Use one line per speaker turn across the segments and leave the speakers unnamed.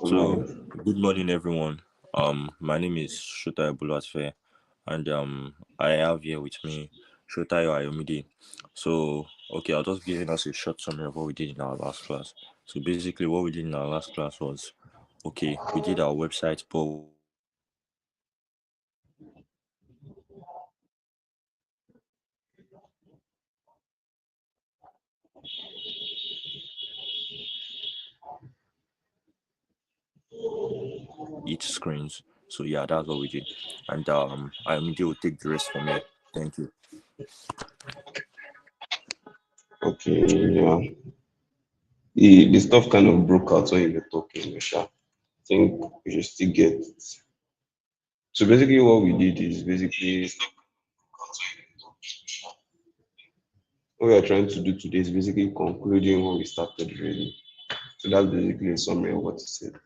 So, good morning, everyone. My name is Shota Bulatfe, and I have here with me Shotayo Ayomide. So, okay, I'll just give us a short summary of what we did in our last class. So, basically, what we did in our last class was, okay, we did our website, but we didn't create each screens. So, yeah, that's what we did. And Ayomide will take the rest from here. Thank you.
Okay, yeah. The stuff kind of broke out when you were talking, Misha. I think we should still get it. So basically what we did is what we are trying to do today is basically concluding what we started really. So that's basically a summary of what you said.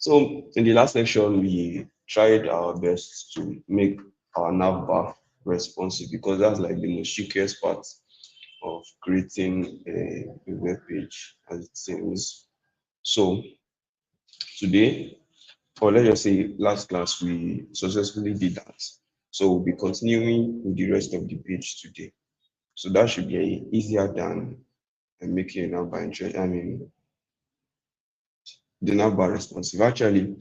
So in the last section, we tried our best to make our navbar responsive because that's like the most trickiest part of creating a web page as it seems. So today, or let's just say last class, we successfully did that. So we'll be continuing with the rest of the page today. So that should be easier than making a navbar the navbar responsive. Actually,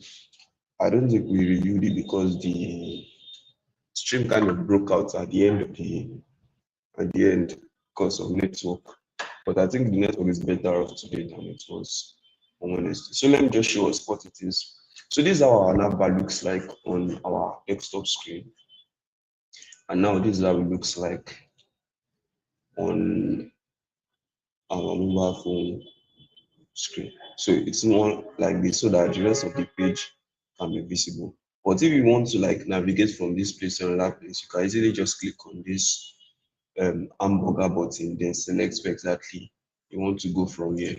I don't think we reviewed it because the stream kind of broke out at the end because of network. But I think the network is better off today than it was on Wednesday. So let me just show us what it is. So this is how our navbar looks like on our desktop screen. And now this is how it looks like on our mobile phone screen. So it's more like this so that the rest of the page can be visible. But if you want to like navigate from this place to another place, you can easily just click on this hamburger button, then select where exactly you want to go from here.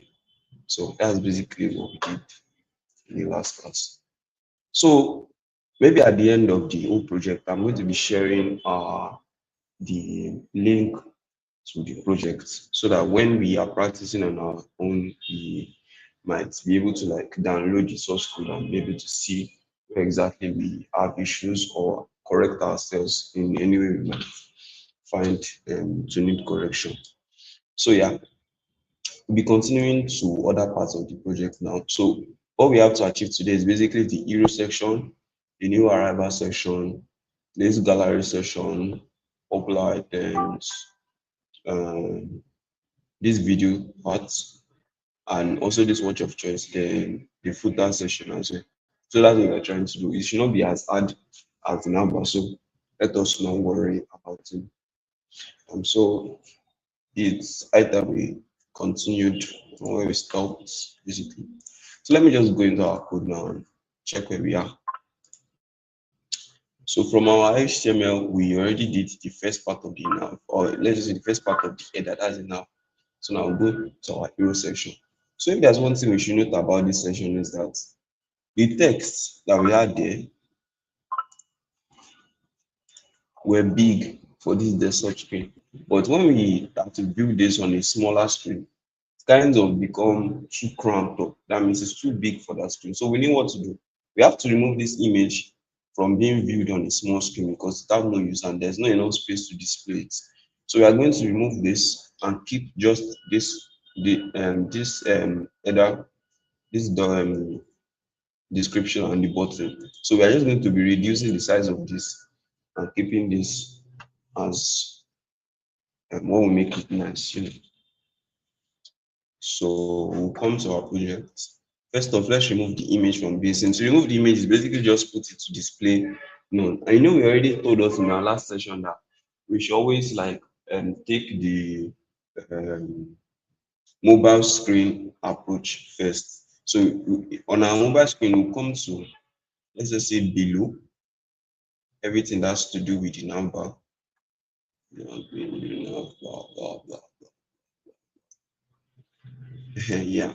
So that's basically what we did in the last class. So maybe at the end of the whole project, I'm going to be sharing the link to the project so that when we are practicing on our own, we might be able to like download the source code and be able to see where exactly we have issues or correct ourselves in any way we might find to need correction. So yeah, we'll be continuing to other parts of the project now. So what we have to achieve today is basically the hero section, the new arrival section, this gallery section, popular items, um, this video part, and also this watch of choice, the footer section as well. So that's what we're trying to do. It should not be as hard as the number. So let us not worry about it. So it's either we continued from where we stopped, basically. So let me just go into our code now and check where we are. So from our HTML, we already did the first part of the nav, or let's just say the first part of the header, that's it now. So now we'll go to our hero section. So if there's one thing we should note about this section is that the text that we had there were big for this desktop screen. But when we have to view this on a smaller screen, it's kind of become too cramped up. That means it's too big for that screen. So we need what to do. We have to remove this image from being viewed on a small screen because it has no use and there's not enough space to display it. So we are going to remove this and keep just this header, this description on the bottom. So we are just going to be reducing the size of this and keeping this as what will make it nice. So we'll come to our project. First off, let's remove the image from this. And to remove the image is basically just put it to display none. And we already told us in our last session that we should always like take the um, mobile screen approach first. So on our mobile screen, we'll come to, let's just say below, everything that's to do with the number. Blah, blah, blah. Yeah,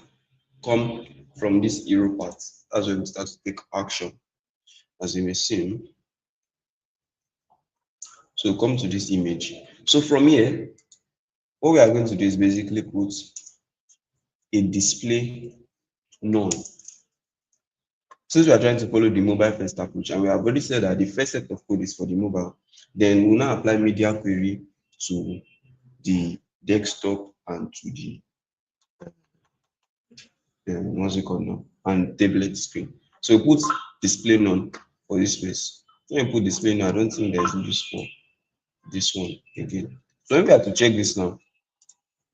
come from this hero part. That's when we start to take action, as you may see. So come to this image. So from here, what we are going to do is basically put a display none. Since we are trying to follow the mobile first approach, and we have already said that the first set of code is for the mobile, then we'll now apply media query to the desktop and to the what's it called now, and tablet screen. So put display none for this space. When you put display none, I don't think there's use for this one again. So if we have to check this now,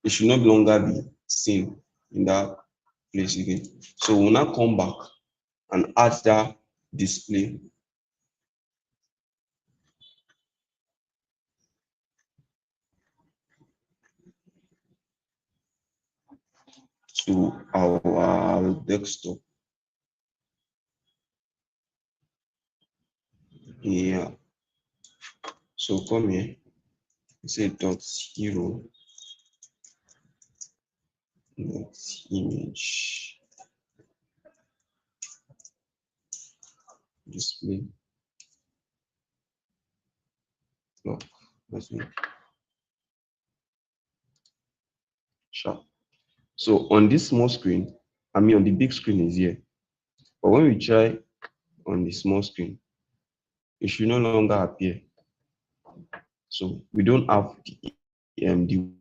it should no longer be seen in that place again. So we'll now come back and add that display to our desktop. Yeah. So come here, say dot hero dot image display block. That's me. Sharp. So on this small screen, I mean on the big screen is here. But when we try on the small screen, it should no longer appear. So we don't have the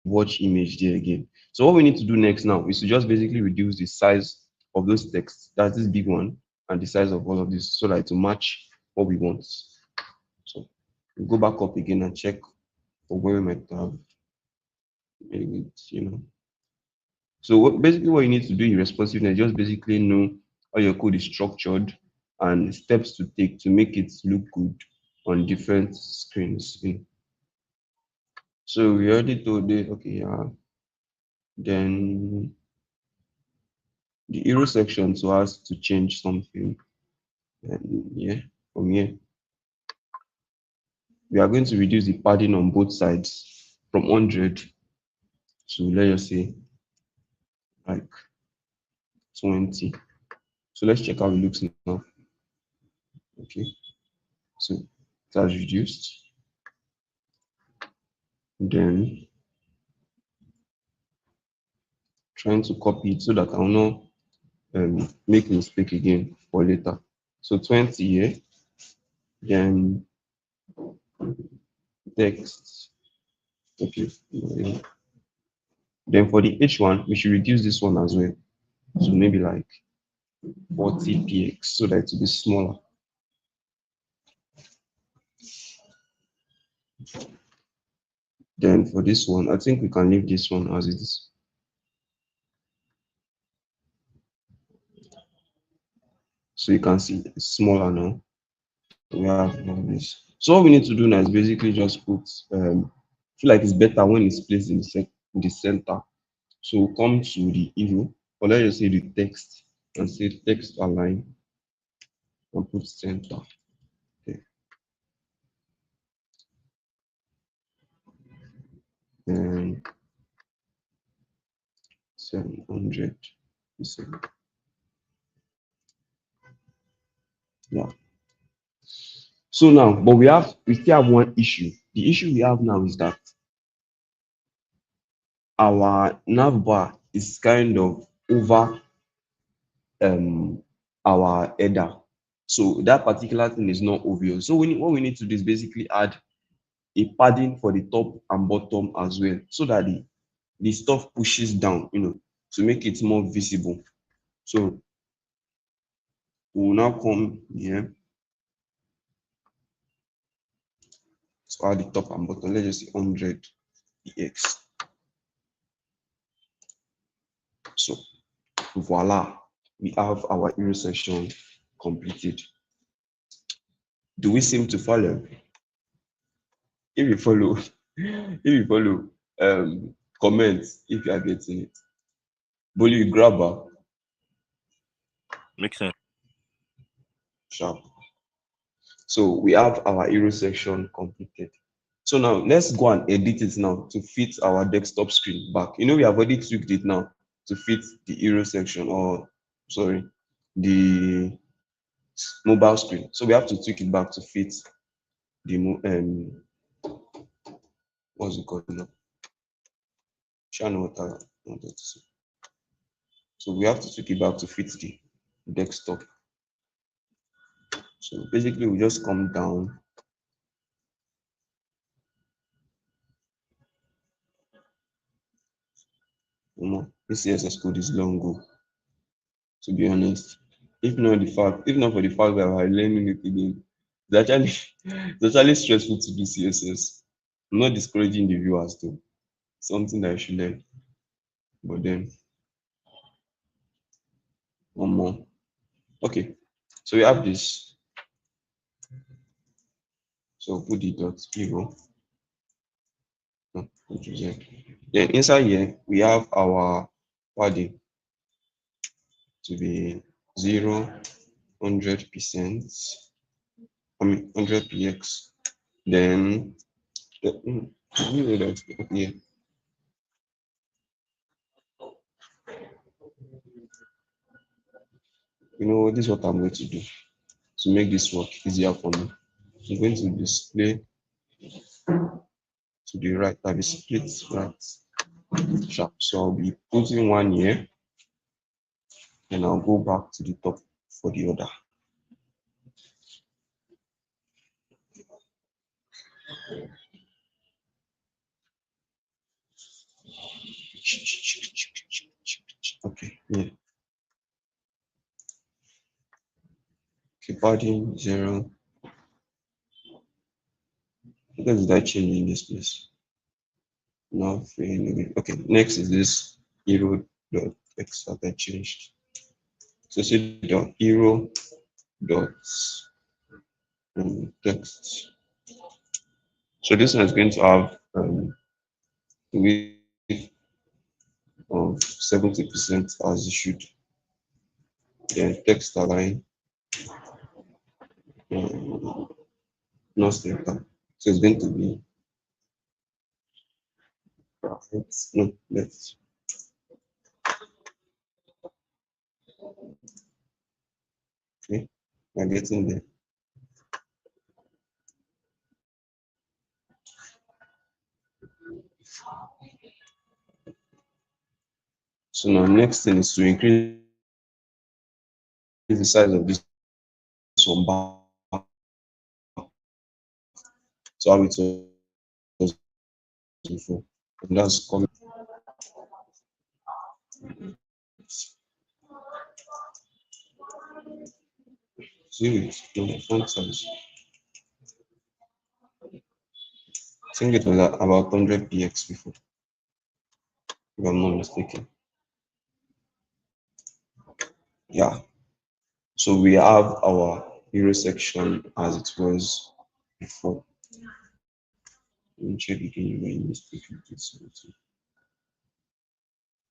watch image there again. So what we need to do next now is to just basically reduce the size of those texts. That's this big one and the size of all of this so that to match what we want. So we go back up again and check for where we might have maybe, So basically what you need to do in responsiveness, just basically know how your code is structured and steps to take to make it look good on different screens. So we already told it, okay, yeah. Then the hero section to us to change something. And yeah, from here, we are going to reduce the padding on both sides from 100 to, let's just say, like 20. So let's check how it looks now. Okay, so it has reduced. Then trying to copy it so that I will not make a mistake again for later. So 20 here, then text. Okay. Then for the H1, we should reduce this one as well. So maybe like 40 px so that it will be smaller. Then for this one, I think we can leave this one as it is. So you can see it's smaller now. We have all this. So what we need to do now is basically just put feel like it's better when it's placed in the center. So come to the hero, or let's just say the text and say text align and put center. Okay. And 700%. Yeah. So now, but we still have one issue. The issue we have now is that our nav bar is kind of over our header. So that particular thing is not obvious. So what we need to do is basically add a padding for the top and bottom as well, so that the stuff pushes down, to make it more visible. So we will now come here to add the top and bottom. Let's just say 100 px. So voila, we have our hero section completed. Do we seem to follow? If you follow, if you follow, comment if you are getting it. Bully you grabber,
Makes sense.
sharp. So we have our hero section completed. So now let's go and edit it now to fit our desktop screen back. We have already tweaked it now to fit the hero section, or sorry, the mobile screen. So we have to tweak it back to fit the what's it called now? Shall know what I wanted to say. So we have to tweak it back to fit desktop. So basically we just come down. This CSS code is long go, to be honest. If not for the fact that I'm learning it again, it's actually it's actually stressful to do CSS. I'm not discouraging the viewers though. Something that I should learn. But then one more. Okay. So we have this. So put the dot hero. No, which is here. Then inside here we have our padding to be 100%. I mean 100 px. Then let me know that here. You know, this is what I'm going to do to make this work easier for me. I'm going to display to the right, that is split right sharp. So I'll be putting one here, and I'll go back to the top for the other. Okay, yeah. Okay, padding 0. What did I change in this place? Nothing. Okay, next is this hero dot text that I changed. So see the hero dot text. So this one is going to have width of 70% as it should. Then text align, not center. So it's going to be right, no, left. Okay, we're getting there. So now next thing is to increase the size of this one back. So how it was before. And that's coming. See it, the font size. I think it was about 100 px before, if I'm not mistaken. Yeah. So we have our hero section as it was before. Let me check again when mistaken.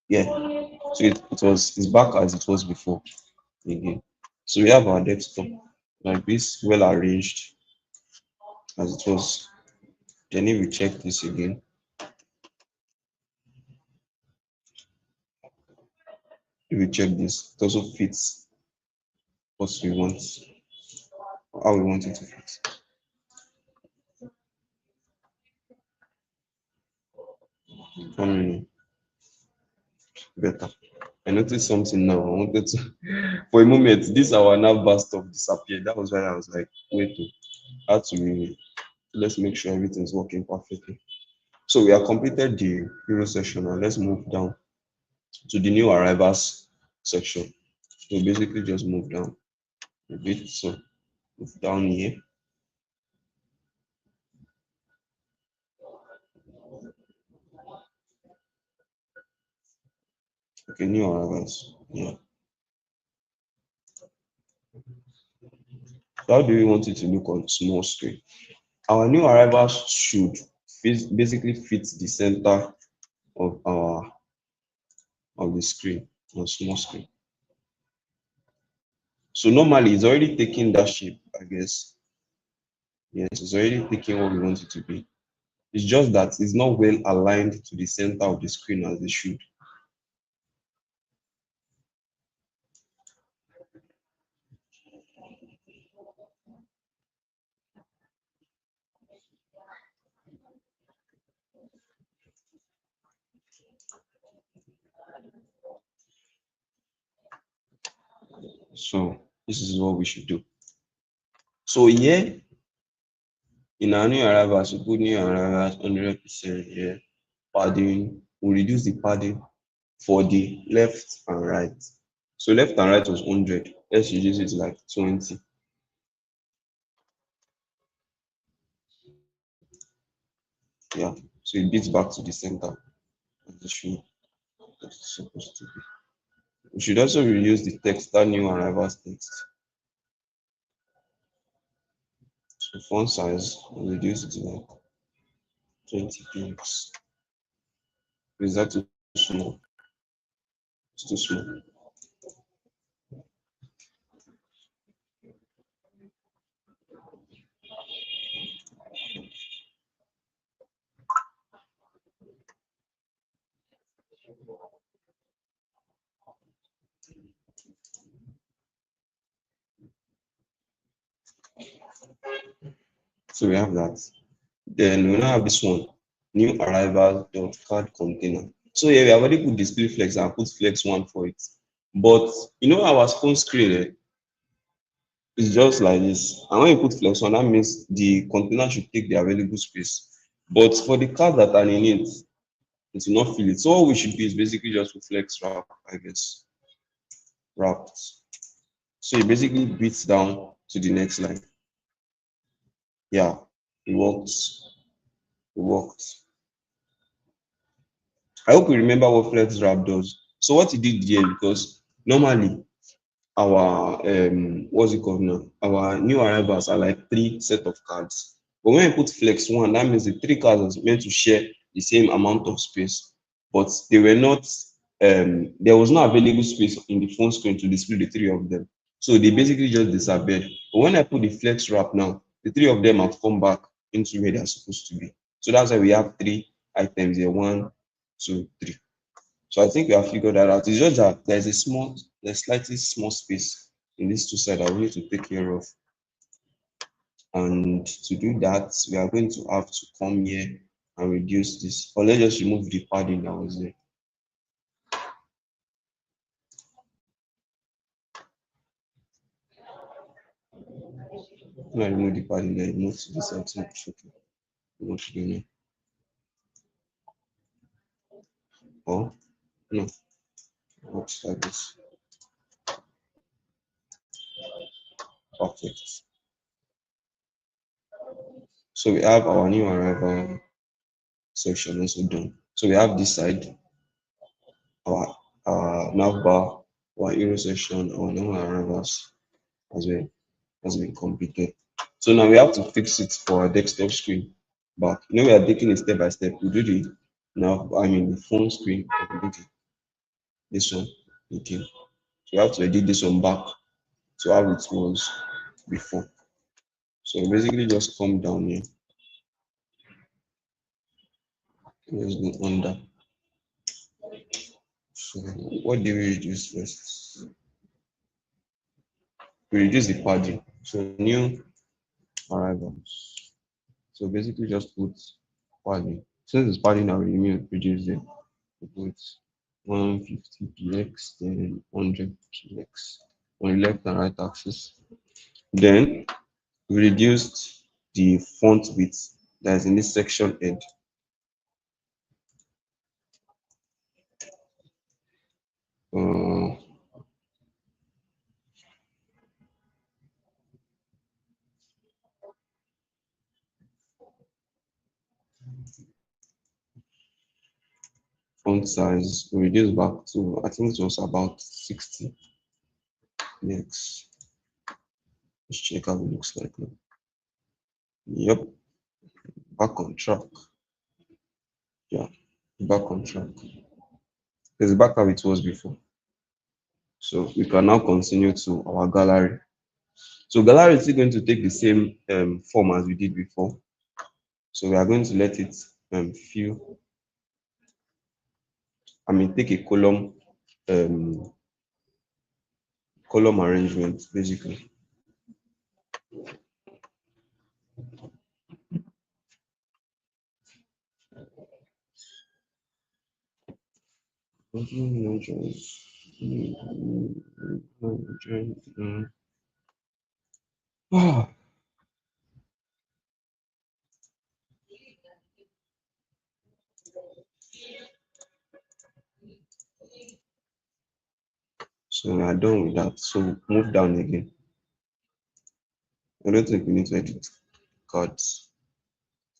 Yeah. So it's back as it was before again. So we have our desktop like this, well arranged as it was. Then if we check this again, if we check this, it also fits what we want, how we want it to fit. Um, Better. I noticed something now. I wanted to, for a moment, this our nav bar stuff disappeared. That was why I was like, wait, how to let's make sure everything's working perfectly. So we have completed the hero section, and let's move down to the new arrivals section. So basically just move down a bit. So move down here. Okay, new arrivals. Yeah. So how do we want it to look on small screen? Our new arrivals should basically fit the center of our of the screen on small screen. So normally it's already taking that shape, I guess. Yes, it's already taking what we want it to be. It's just that it's not well aligned to the center of the screen as it should. So this is what we should do. So here in our new arrivals, we put new arrivals 100% here. Padding, we reduce the padding for the left and right. So left and right was 100. Let's reduce it to like 20. Yeah. So it beats back to the center as it should. That's supposed to be. We should also reduce the text, that new arrivals text. So font size, we'll reduce it to like 20 px. Is that too small? It's too small. So we have that. Then we now have this one, new arrival dot card container. So here we have already put display flex and put flex one for it. But you know our phone screen is just like this. And when you put flex one, that means the container should take the available space. But for the cards that are in it will not fill it. So all we should do is basically just put flex wrap, I guess. Wrapped. So it basically beats down to the next line. Yeah, it works. It worked. I hope you remember what flex wrap does. So what it did here, because normally our what's it called now? Our new arrivals are like 3 set of cards. But when you put flex one, that means the 3 cards are meant to share the same amount of space, but they were not. There was no available space in the phone screen to display the 3 of them. So they basically just disappeared. But when I put the flex wrap now, the 3 of them have come back into where they're supposed to be. So that's why we have 3 items here: 1, 2, 3. So I think we have figured that out. It's just that there's slightly small space in these 2 sides that we need to take care of. And to do that, we are going to have to come here and reduce this. Or let's just remove the padding that was there. When I remove the padding, then move to this side. So it's okay. What to do now? Or no, looks like this. Perfect. So we have our new arrival section also done. So we have this side, our nav bar, our hero section, our new arrivals as well has been completed. So now we have to fix it for our desktop screen back. You know, we are taking it step by step. We do the now, I mean the phone screen, we do this one again. So we have to edit this one back to how it was before. So basically just come down here. Let's go under. So what do we reduce first? We reduce the padding. So new arrivals. So basically just put padding. Since it's padding now, we reduce it. We put 150 px, then 100 px on the left and right axis. Then we reduced the font width that is in this section head. Uh, Font size we reduced back to, I think it was about 60 px. Let's check how it looks like now. Yep, back on track. Yeah, back on track. It's back how it was before. So we can now continue to our gallery. So gallery is still going to take the same form as we did before. So we are going to let it fill. I mean, take a um, column arrangement basically. Ah, so we are done with that. So move down again. I don't think we need to edit cards.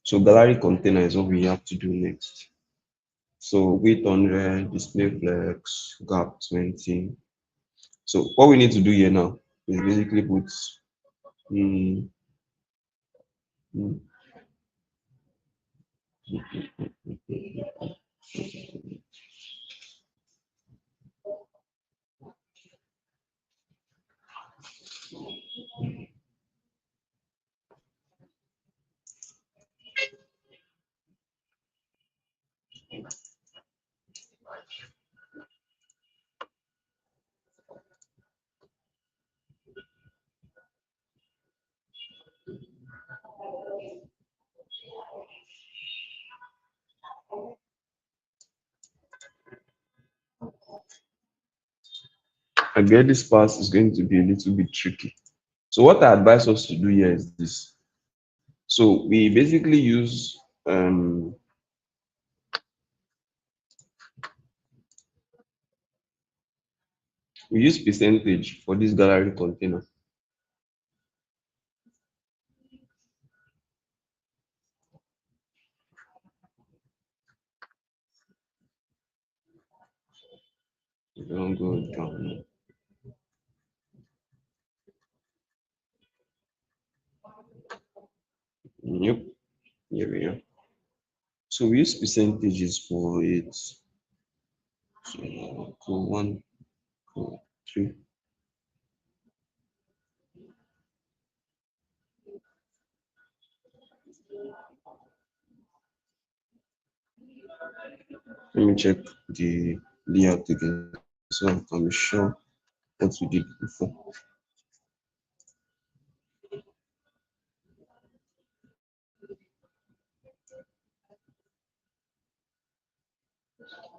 So gallery container is what we have to do next. So width 100, display flex, gap 20. So what we need to do here now is basically put mm, mm, I get this part is going to be a little bit tricky. So what I advise us to do here is this. So we basically use percentage for this gallery container. We don't go down. Yep, here we are. So we use percentages for it. So go one, go three. Let me check the layout again so I can be sure what we did before.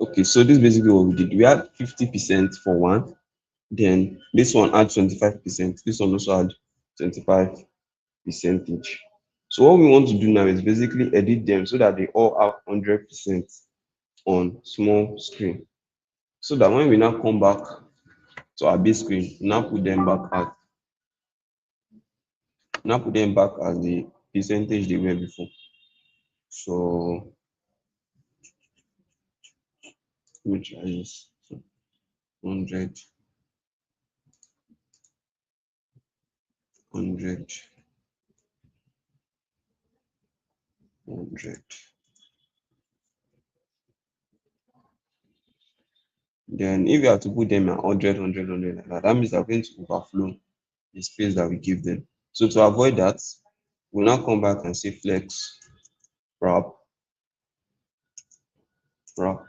Okay, so this is basically what we did. We had 50% for one, then this one had 25%. This one also had 25 percentage. So what we want to do now is basically edit them so that they all have 100% on small screen. So that when we now come back to our base screen, now put them back as the percentage they were before. So let me try this. So 100, 100, 100. Then if you have to put them at 100, 100, 100 like that, that means they're going to overflow the space that we give them. So to avoid that, we'll now come back and say flex, wrap, wrap.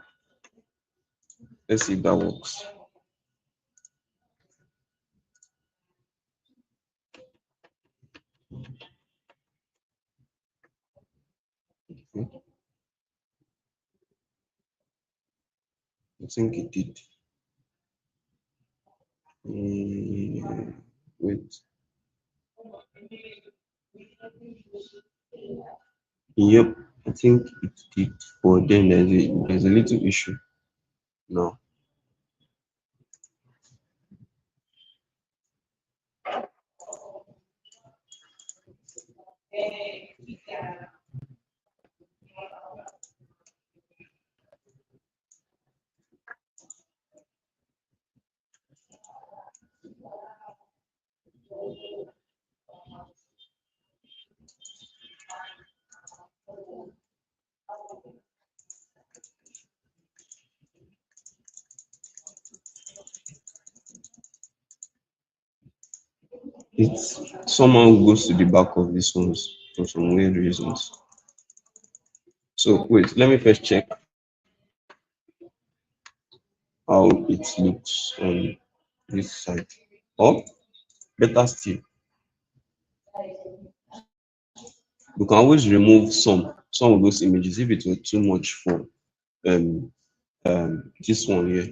Let's see if that works. Okay. I think it did. Wait. Yep, I think it did. But then there's a little issue now. It somehow goes to the back of these ones for some weird reasons. So wait, let me first check how it looks on this side. Or better still, we can always remove some of those images if it were too much for um this one here.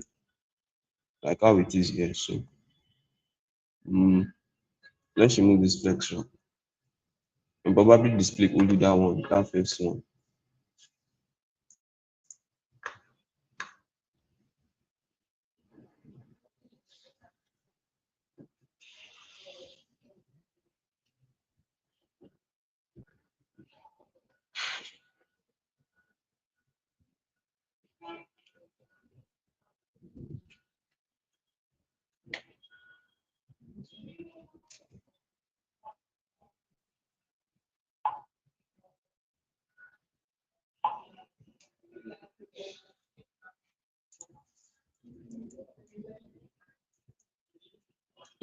like how it is here. So let's remove this flex wrap and probably display only that one, that first one.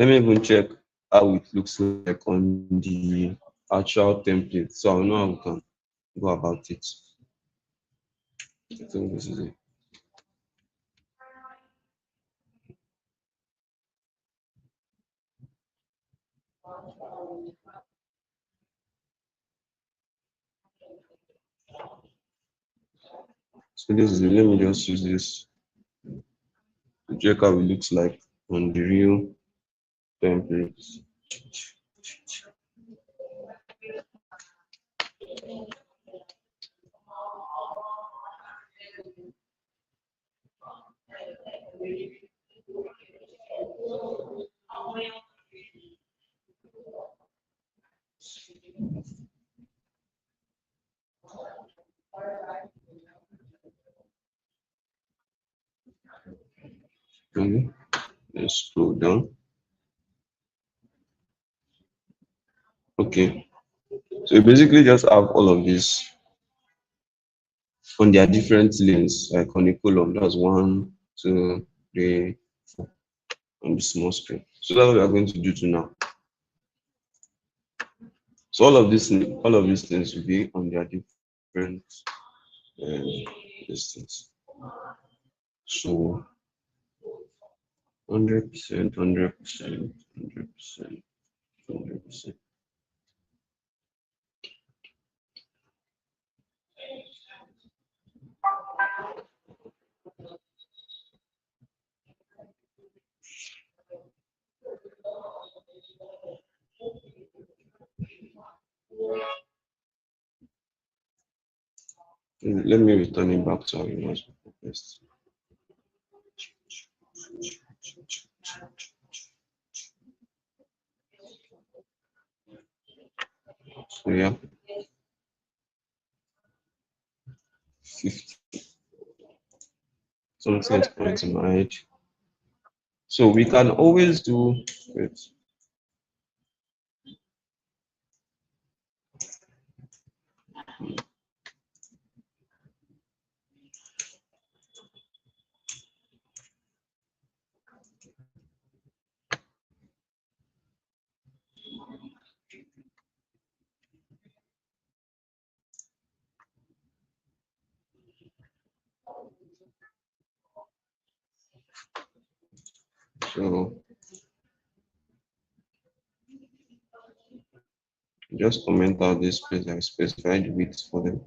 Let me even check how it looks like on the actual template, so I'll know how we can go about it. I think this is it. So this is it. Let me just use this to check how it looks like on the real template. Okay. Let's scroll down. Okay. So you basically just have all of this on their different lanes, like on a column. That's 1, 2, 3, 4 on the small screen. So that's what we are going to do to now. So all of these things will be on their different distance. So 100%, 100%, 100%, 100%. Let me return it back to our image first. So yeah, 50. Something is pointing my head. So we can always do it. So just comment out this place and specify the width for them.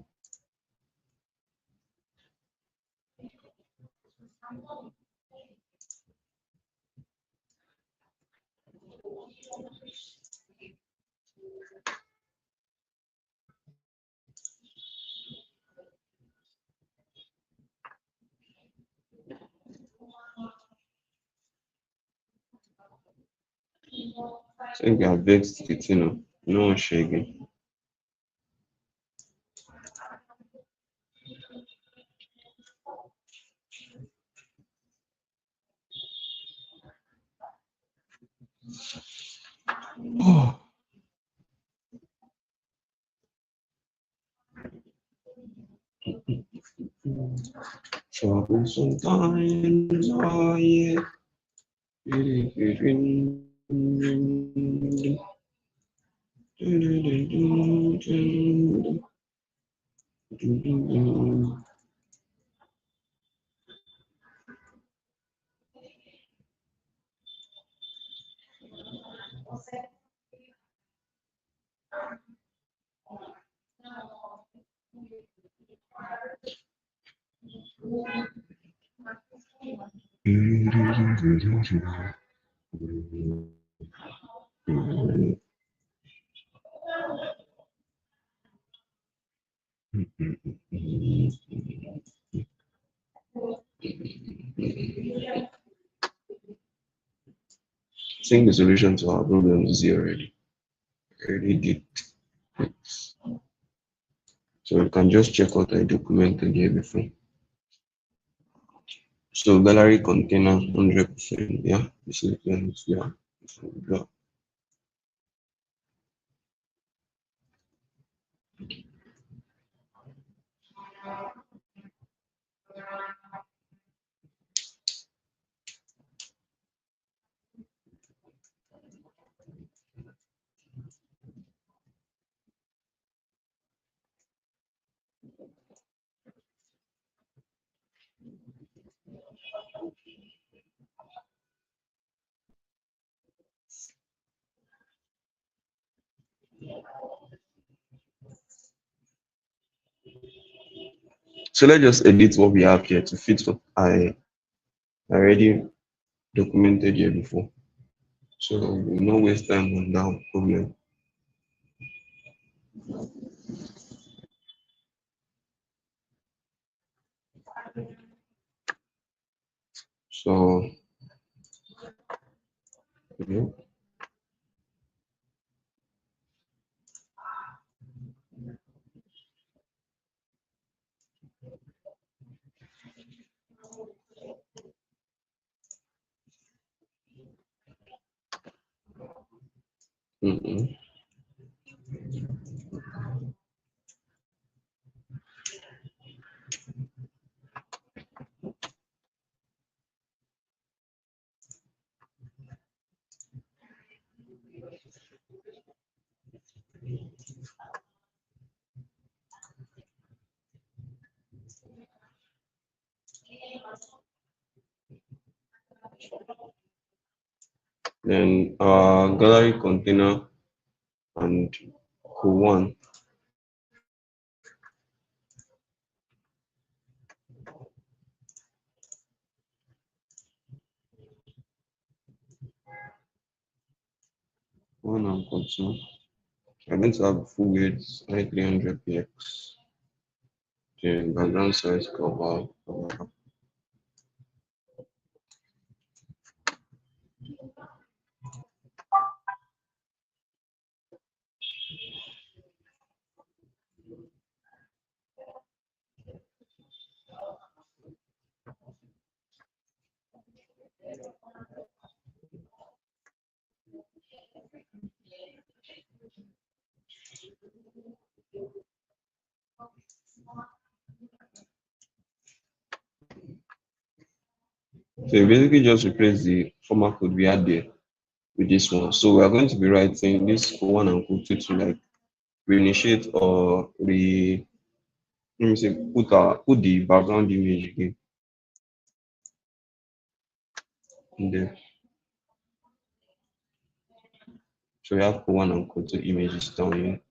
So if you have vexed it, no one shaking. Oh. Trouble sometimes, oh yeah. think the solution to our problem is here already. Already did it. So you can just check what I documented here before. So gallery container 100%. Yeah, this is yeah. Yeah. So let's just edit what we have here to fit what I already documented here before. So we'll not waste time on that problem. So okay. Mm-hmm. Then gallery container and co1. One and co2. I'm going to have full width I300px. Then background size cover. So you basically just replace the former code we had there with this one. So we are going to be writing this co1 and co2 to like reinitiate or let me say put the background image again in there. So we have co1 and co2 images down here.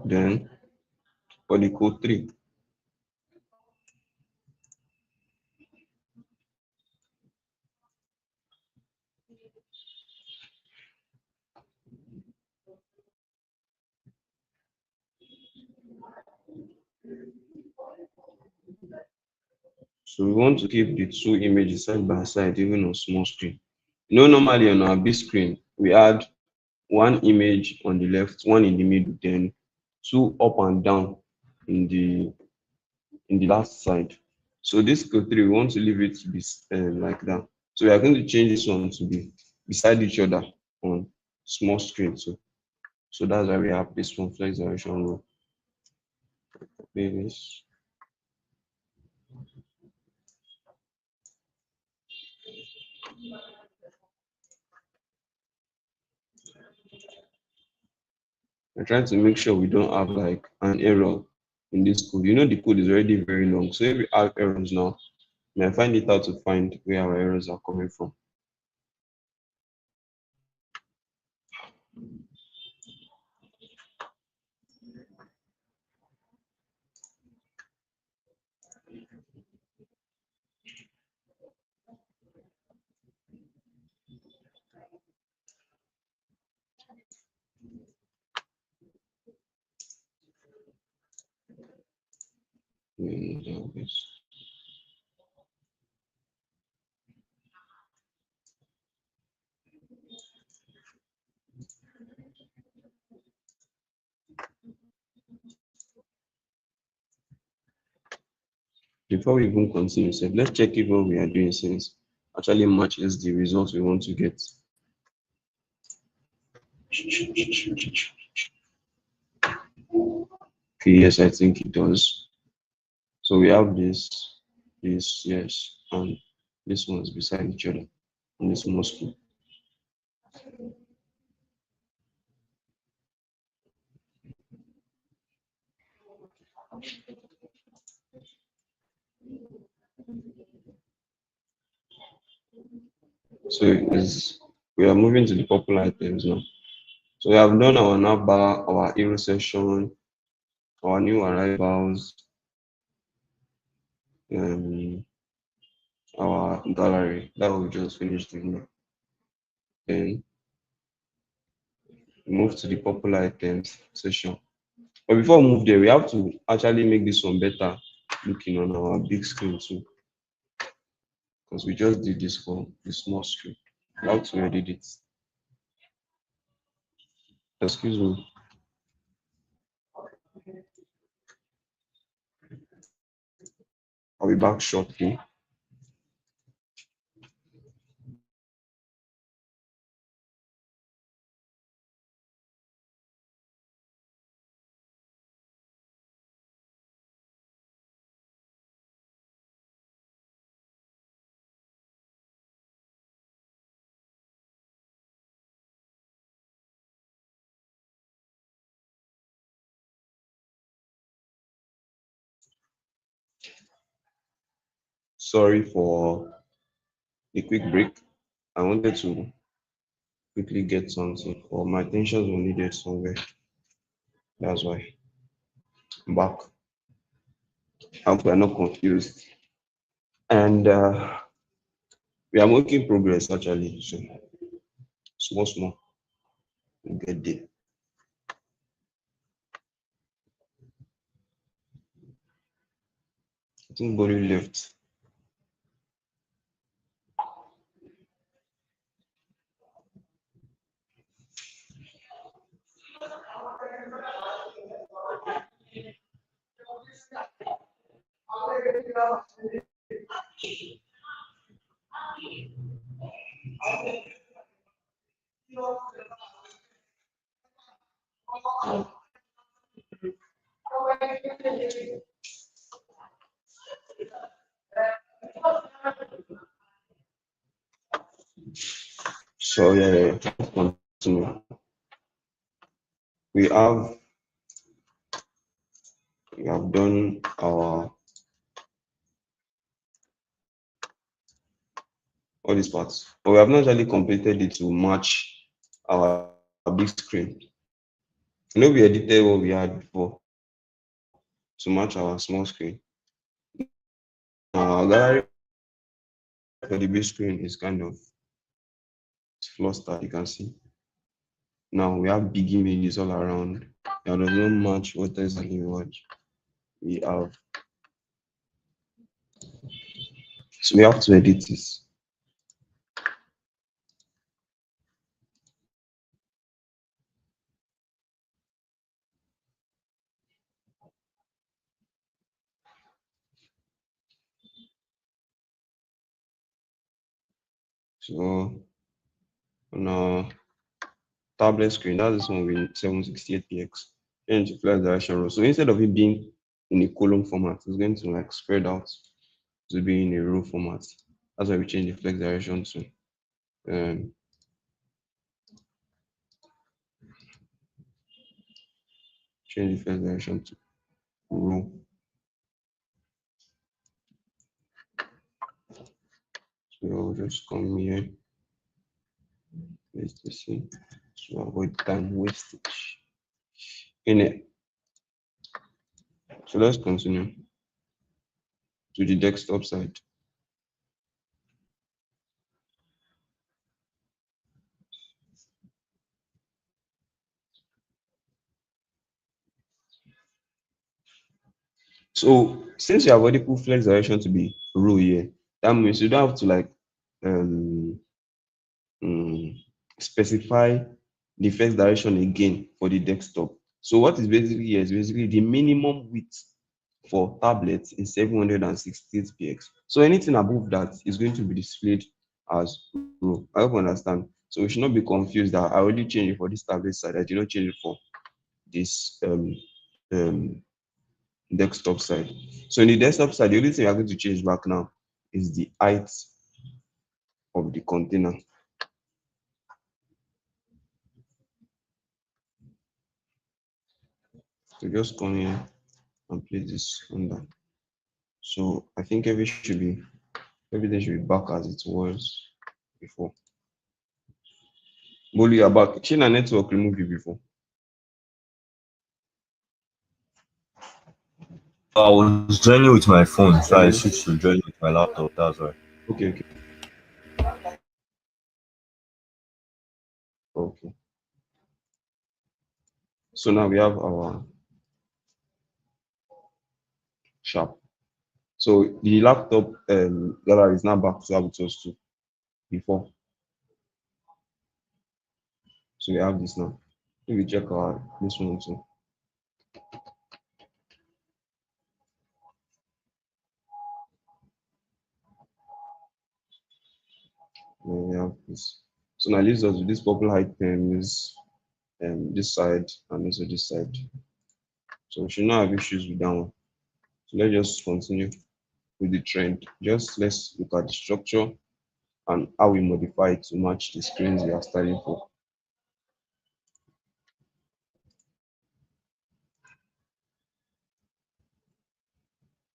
Then for the co3, so we want to keep the two images side by side even on small screen. You know, normally on our big screen, we add one image on the left, one in the middle, then two up and down in the last side. So this co3, we want to leave it to be like that. So we are going to change this one to be beside each other on small screen. So that's why we have this one flex direction rule. This. We're trying to make sure we don't have like an error in this code. You know, the code is already very long. So if we have errors now, we may find it out to find where our errors are coming from. Before we even continue, so let's check if what we are doing since actually matches the results we want to get. Okay, yes, I think it does. So we have this, yes, and this one's beside each other in this mosque. So is we are moving to the popular items now. So we have done our navbar, our hero session, our new arrivals, um, our gallery that we just finished doing. Then move to the popular items session. But before we move there, we have to actually make this one better looking on our big screen too, because we just did this for the small screen. We have to edit it. Excuse me. I'll be back shortly. Sorry for a quick break. I wanted to quickly get something, or my attention was needed somewhere. That's why I'm back. I hope we're not confused. And we are making progress actually. So small, we'll get there. I think body left. So yeah, let's continue. We have we have done our all these parts, but we have not actually completed it to match our big screen. We edited what we had before to match our small screen. Our gallery for the big screen is kind of flustered, you can see. Now we have big images all around that does not match what exactly we watch. We have so we have to edit this. So on our tablet screen, that's this one with 768px. Change the flex direction row. So instead of it being in a column format, it's going to like spread out to be in a row format. That's why we change the flex direction to change the flex direction to row. So I'll just come here, paste this in to avoid time wastage in it. So let's continue to the desktop side. So since you have already put flex direction to be row here, that means you don't have to like um, um specify the flex direction again for the desktop. So what is basically here is basically the minimum width for tablets in 768 px. So anything above that is going to be displayed as row. I hope you understand. So we should not be confused that I already changed it for this tablet side. I did not change it for this um, desktop side. So in the desktop side, the only thing we are going to change back now is the height of the container. So just come here and place this under. So I think everything should be back as it was before. Bolu, you're back. Shina network remove you before.
I was joining with my phone, so I
Hello.
switched to joining with my laptop. That's why.
Okay, okay, okay. So now we have our sharp. So the laptop gallery is now back to how it was to before. So we have this now. If we check our this one too, then we have this. So now leaves us with this popular items, this side and also this side. So we should not have issues with that one. So let's just continue with the trend. Just let's look at the structure and how we modify it to match the screens we are studying for.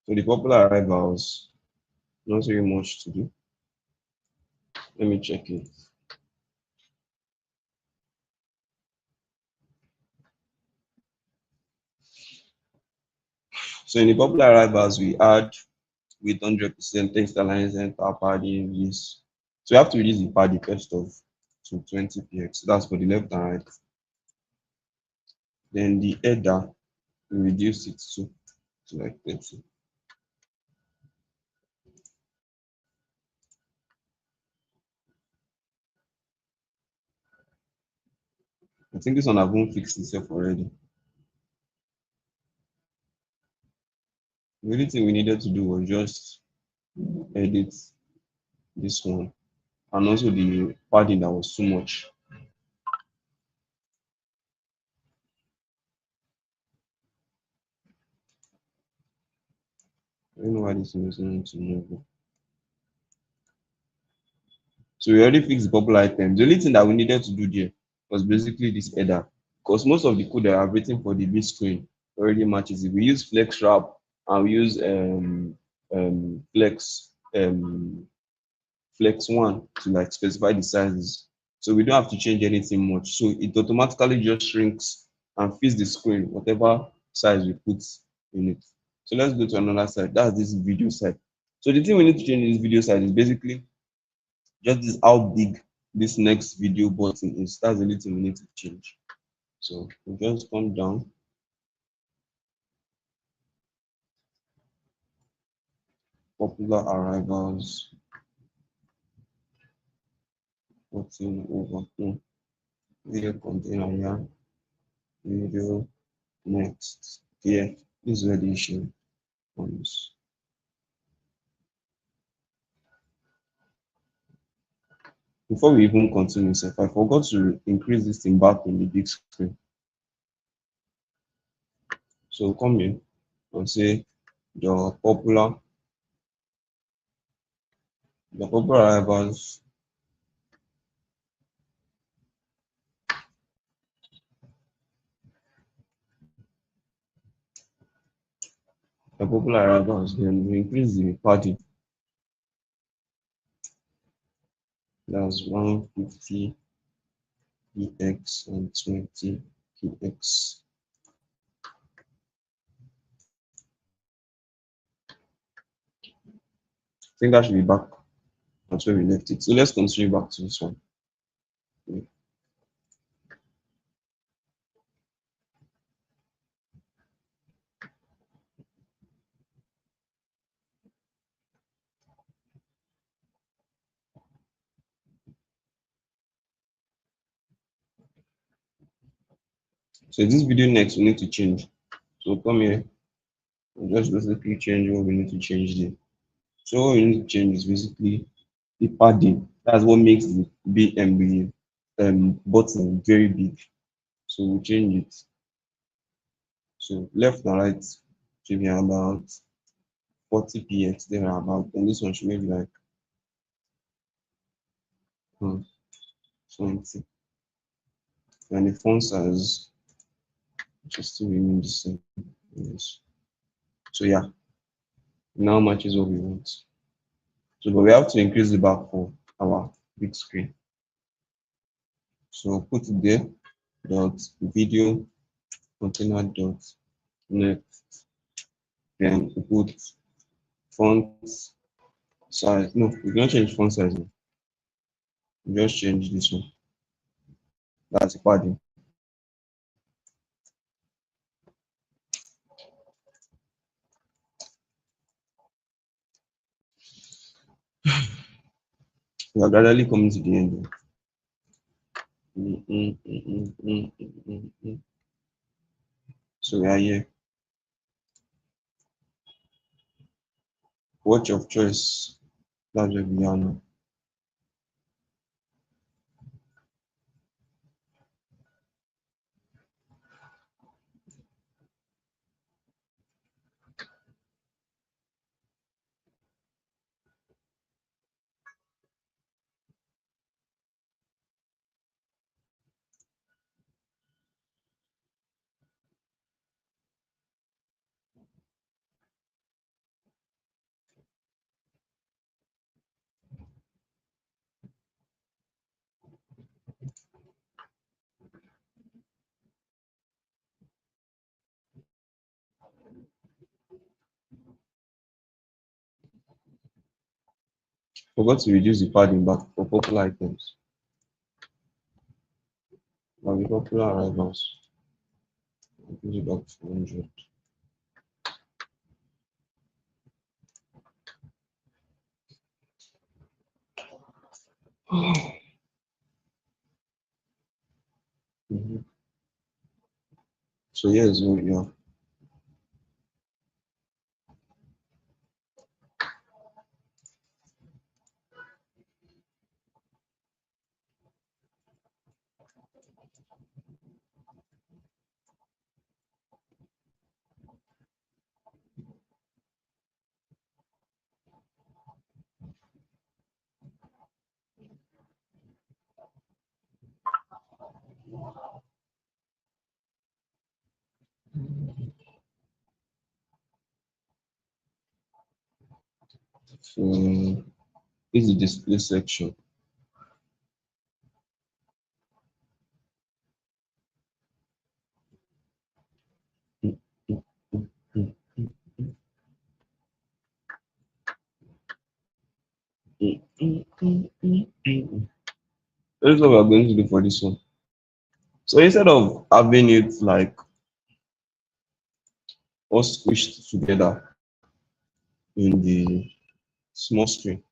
So the popular arrivals, not very much to do. Let me check it. So in the popular arrivals, we add with 100% text alignment, padding, this. So you have to reduce the padding first of to 20 px. So that's for the left and right. Then the header, we reduce it to like 30. I think this one I've even fixed itself already. The only thing we needed to do was just edit this one and also the padding that was too much. I don't know why this one is not to move. So we already fixed the popular items. The only thing that we needed to do there was basically this header, because most of the code that I've written for the big screen already matches it. We use flex wrap and we use flex flex one to like specify the sizes. So we don't have to change anything much. So it automatically just shrinks and fits the screen, whatever size we put in it. So let's go to another side. That's this video side. So the thing we need to change in this video side is basically just this how big this next video button is. That's the only thing we need to change. So we just come down, popular arrivals, button over video container here, video next. Here, this is where the issue comes. Before we even continue, if I forgot to increase this thing back in the big screen. So come in and say the popular arrivals then we increase the padding. That's 150 px and 20 px. I think that should be back. That's where we left it. So let's continue back to this one. So this video next we need to change. So come here, we'll just basically change what we need to change there. So what we need to change is basically the padding. That's what makes the BMB button very big. So we'll change it. So left and right should be about 40 px there about, and this one should maybe like 20. And the font size should still remain the same. Yes. So yeah, now matches what we want. So but we have to increase the back for our big screen. So put it there, dot video container dot next. Then we put font size. No, we don't change font size. No. We just change this one. That's the padding. We are gradually coming to the end. So we are here. Watch of choice. That's where we are now. Forgot to reduce the padding back for popular items. Now the popular arrivals. Reduce it back to 100. So here's what you are. So this is the display section. This is what we're going to do for this one. So instead of having it like all squished together in the small screen,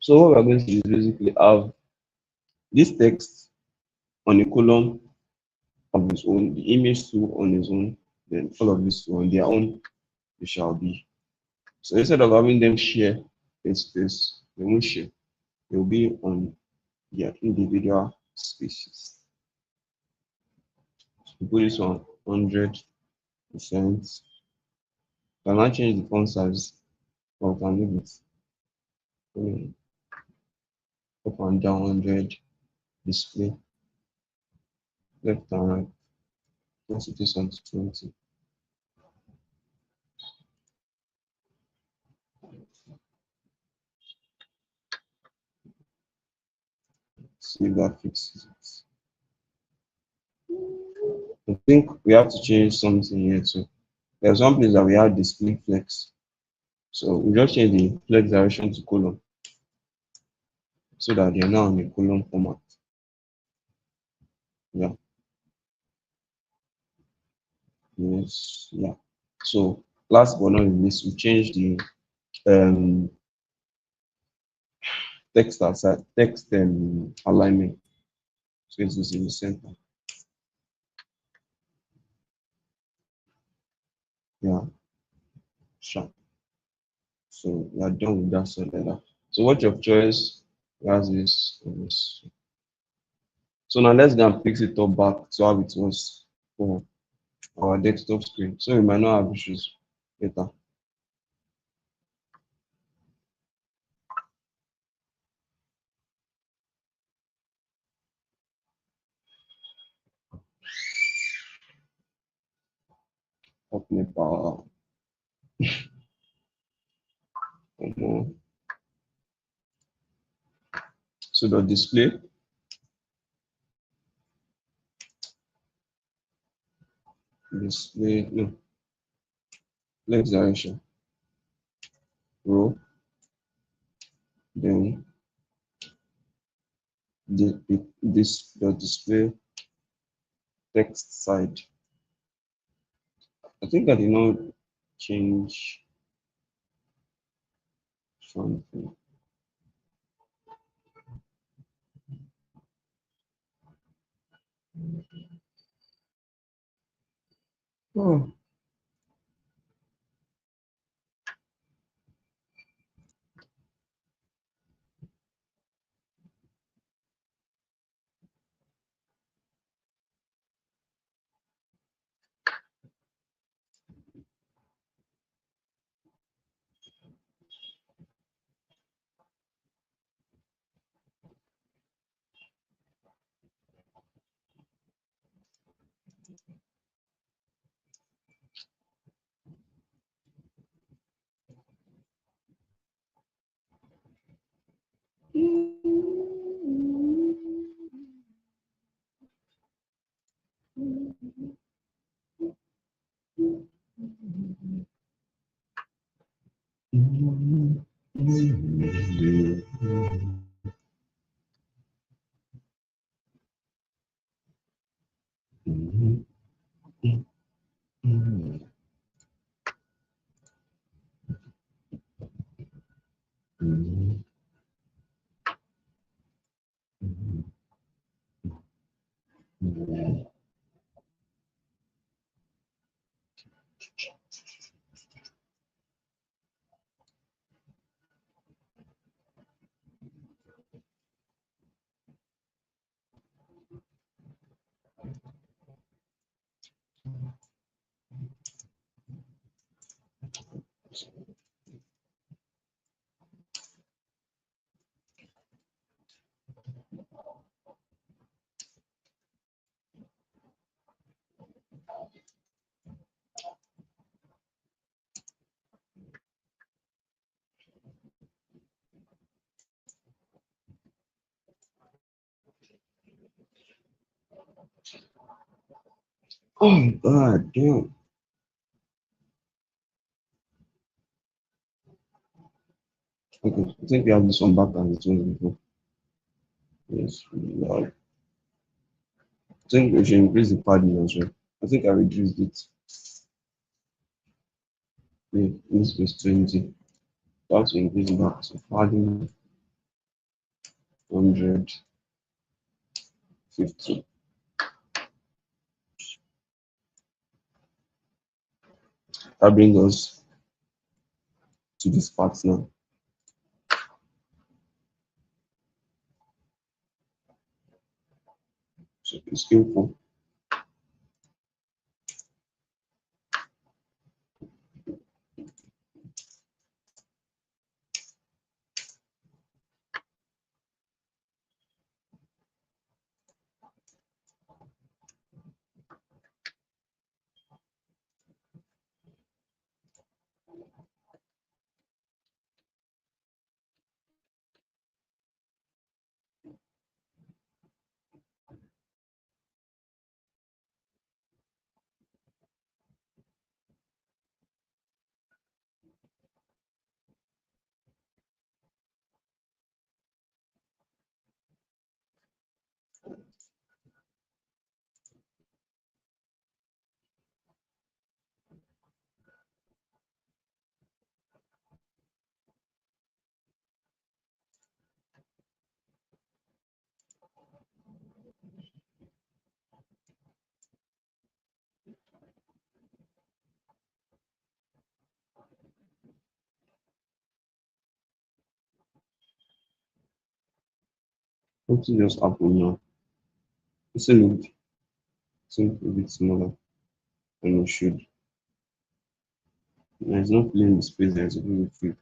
so what we're going to do is basically have this text on a column of its own, the image too on its own, then all of this on their own, they shall be. So instead of having them share space, they won't share. They will be on their individual spaces. So put this on 100%. Can I change the font size? Or can leave it up and down 100 display, left and right. Let's put this on 20. See if that fixes it. I think we have to change something here too. There's one place that we have display flex. So we just change the flex direction to column so that they're now in a column format. Yeah. Yes. Yeah. So last but not least, we change the um, text alignment. So it's in the center. Yeah. Sure. So we are done with that side like that. So what your choice has is so now let's go and fix it up back to how it was for our desktop screen. So we might not have issues later. Open power. So the display no next direction row, then the display text side. I think I did not change something. Oh, oh God, damn. Okay, I think we have this one back as it was before. Yes, we have. I think we should increase the padding as well. I think I reduced it. Yeah, this was 20. That's increase it back. So padding 150. That brings us to this part now. So it's info. Something just happened now. Seem a bit smaller than it should. And it's not filling the space that it's supposed to fill.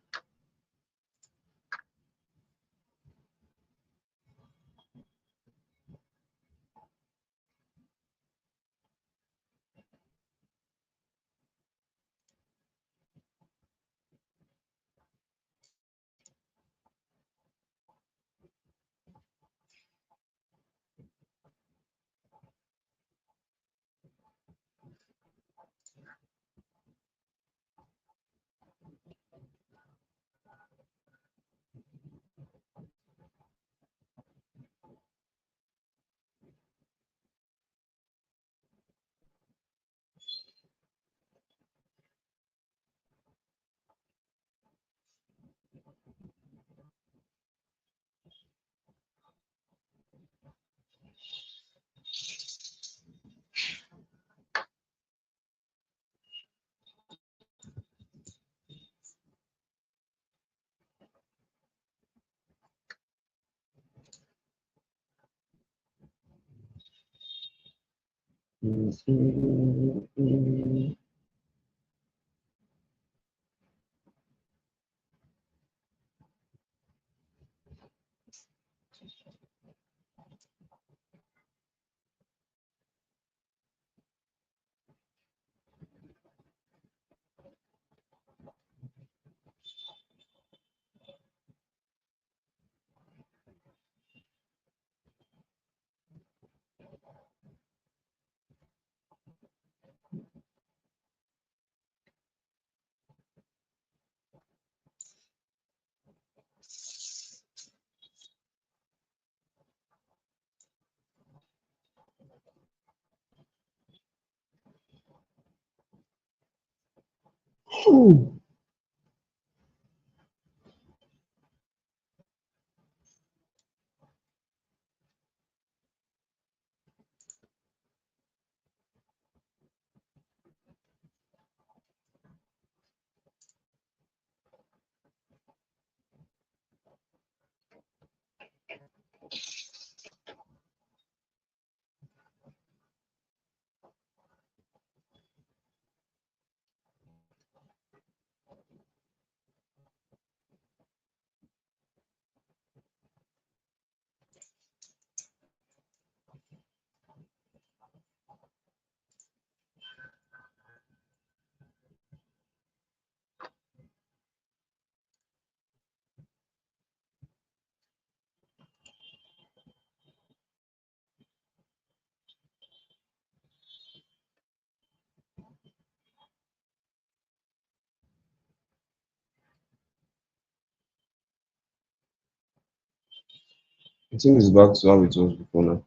I think it's back to how it was before now.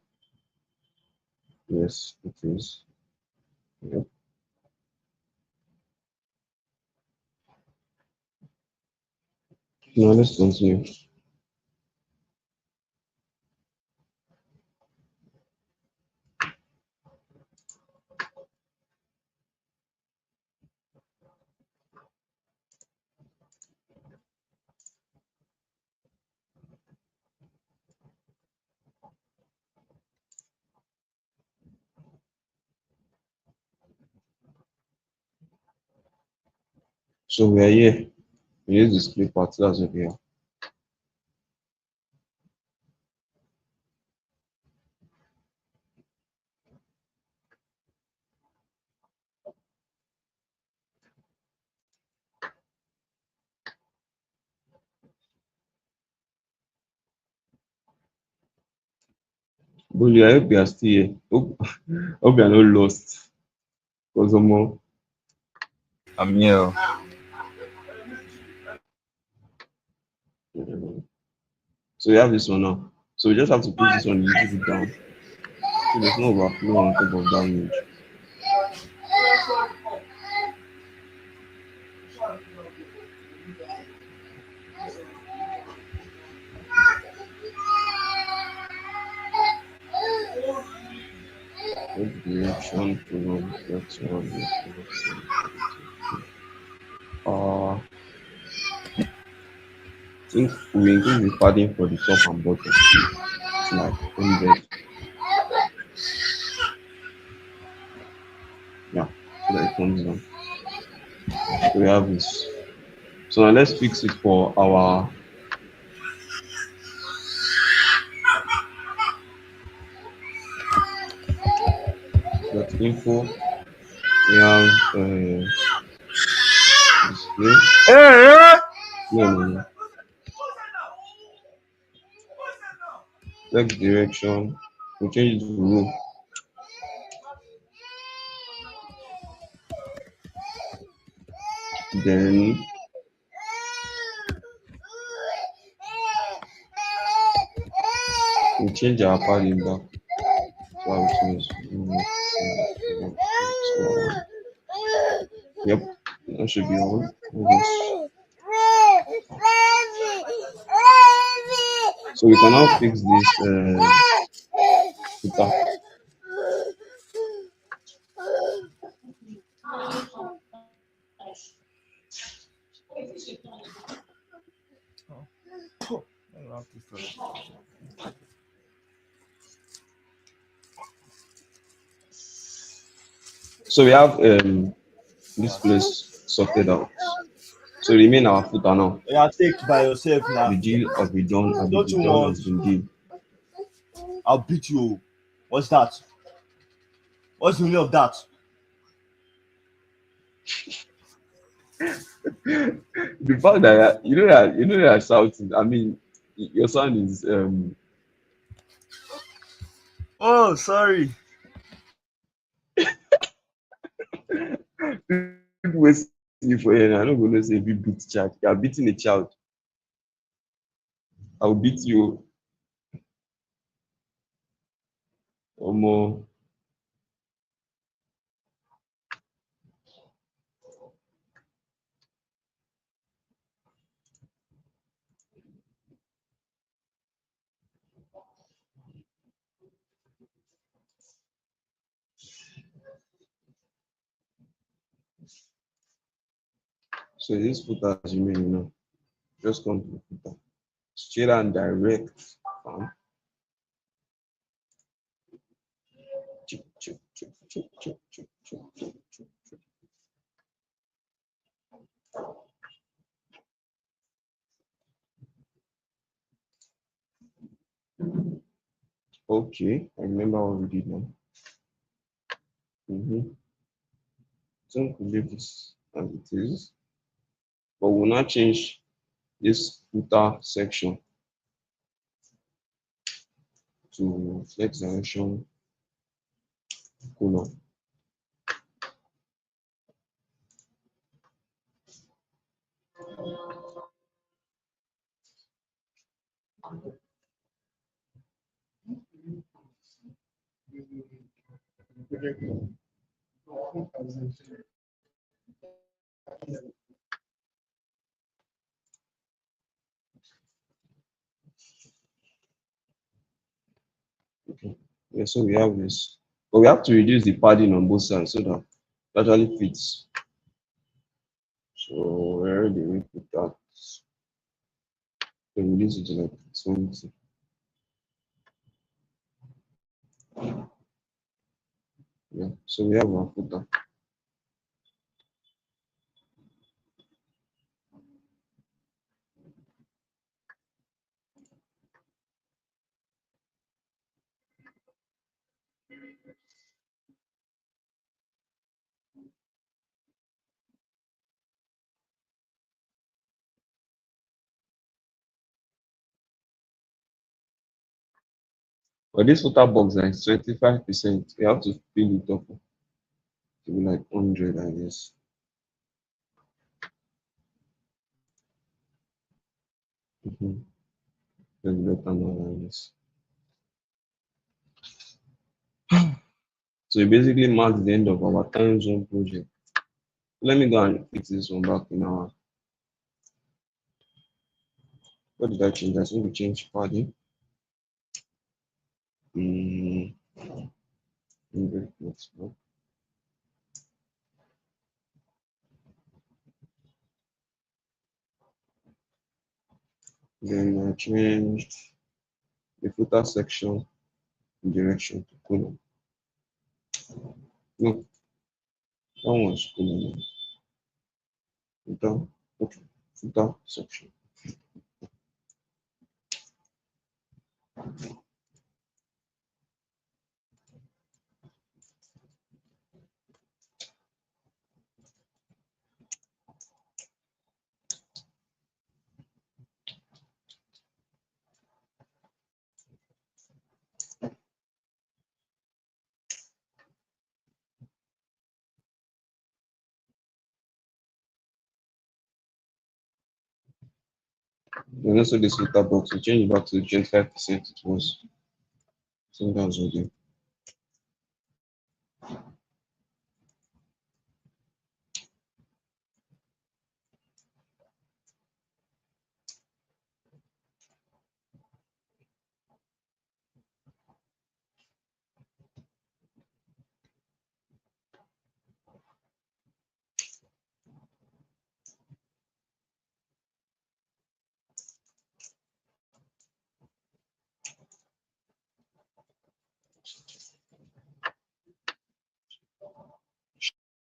Yes, it is. Yep. Now let's continue. So we are here. We use display part. That's what we are. Bully, I hope you are still here. Hope you are not lost. Because
I'm here.
so we have this one now. So we just have to push this one a little bit down. So there's no overflow on top of that image. Select direction, colon, flex one, yeah, colon, send, okay. I think we increase the padding for the top and bottom to like 100. Yeah, so that it comes down. So we have this. So now let's fix it for our that info. We have display. No, no, no. Select direction. We change it to row. Then we change our padding back. So I will change. Yep, that should be all. So we can now fix this footer. So we have this place sorted out. So remain our footer now.
Yeah, take by yourself now.
The deal has been done and
Don't
the
you
done
want?
has been done.
I'll beat you. What's that? What's the meaning of that?
The fact that you know that shouting, I mean, your sound is
Oh, sorry.
people wey see you for here now, I no go know say you fit beat child. You are beating a child. I will beat you. Omo. So this footer as remain now. Just come to the footer. Straight and direct. Fam. Chuk, chuk, chuk, chuk, chuk, chuk, chuk, chuk, chuk, chuk. Okay, I remember what we did now. So we leave this as it is. But we'll now change this footer section to flex direction colon. Okay. Yeah, so we have this. But we have to reduce the padding on both sides so that it actually fits. So where do we put that? So reduce it to like 20. Yeah, so we have our footer. But this footer box is 25%. We have to fill it up to be like 100, I guess. Then let analyze. So it basically marks the end of our time zone project. Let me go and fix this one back in our. What did I change? I think we changed padding. 100. That's no. Then I changed the footer section direction to colon. No, that one was colon. Footer, okay, footer section. Then also this footer box, we change it back to 25% it was. So that's okay.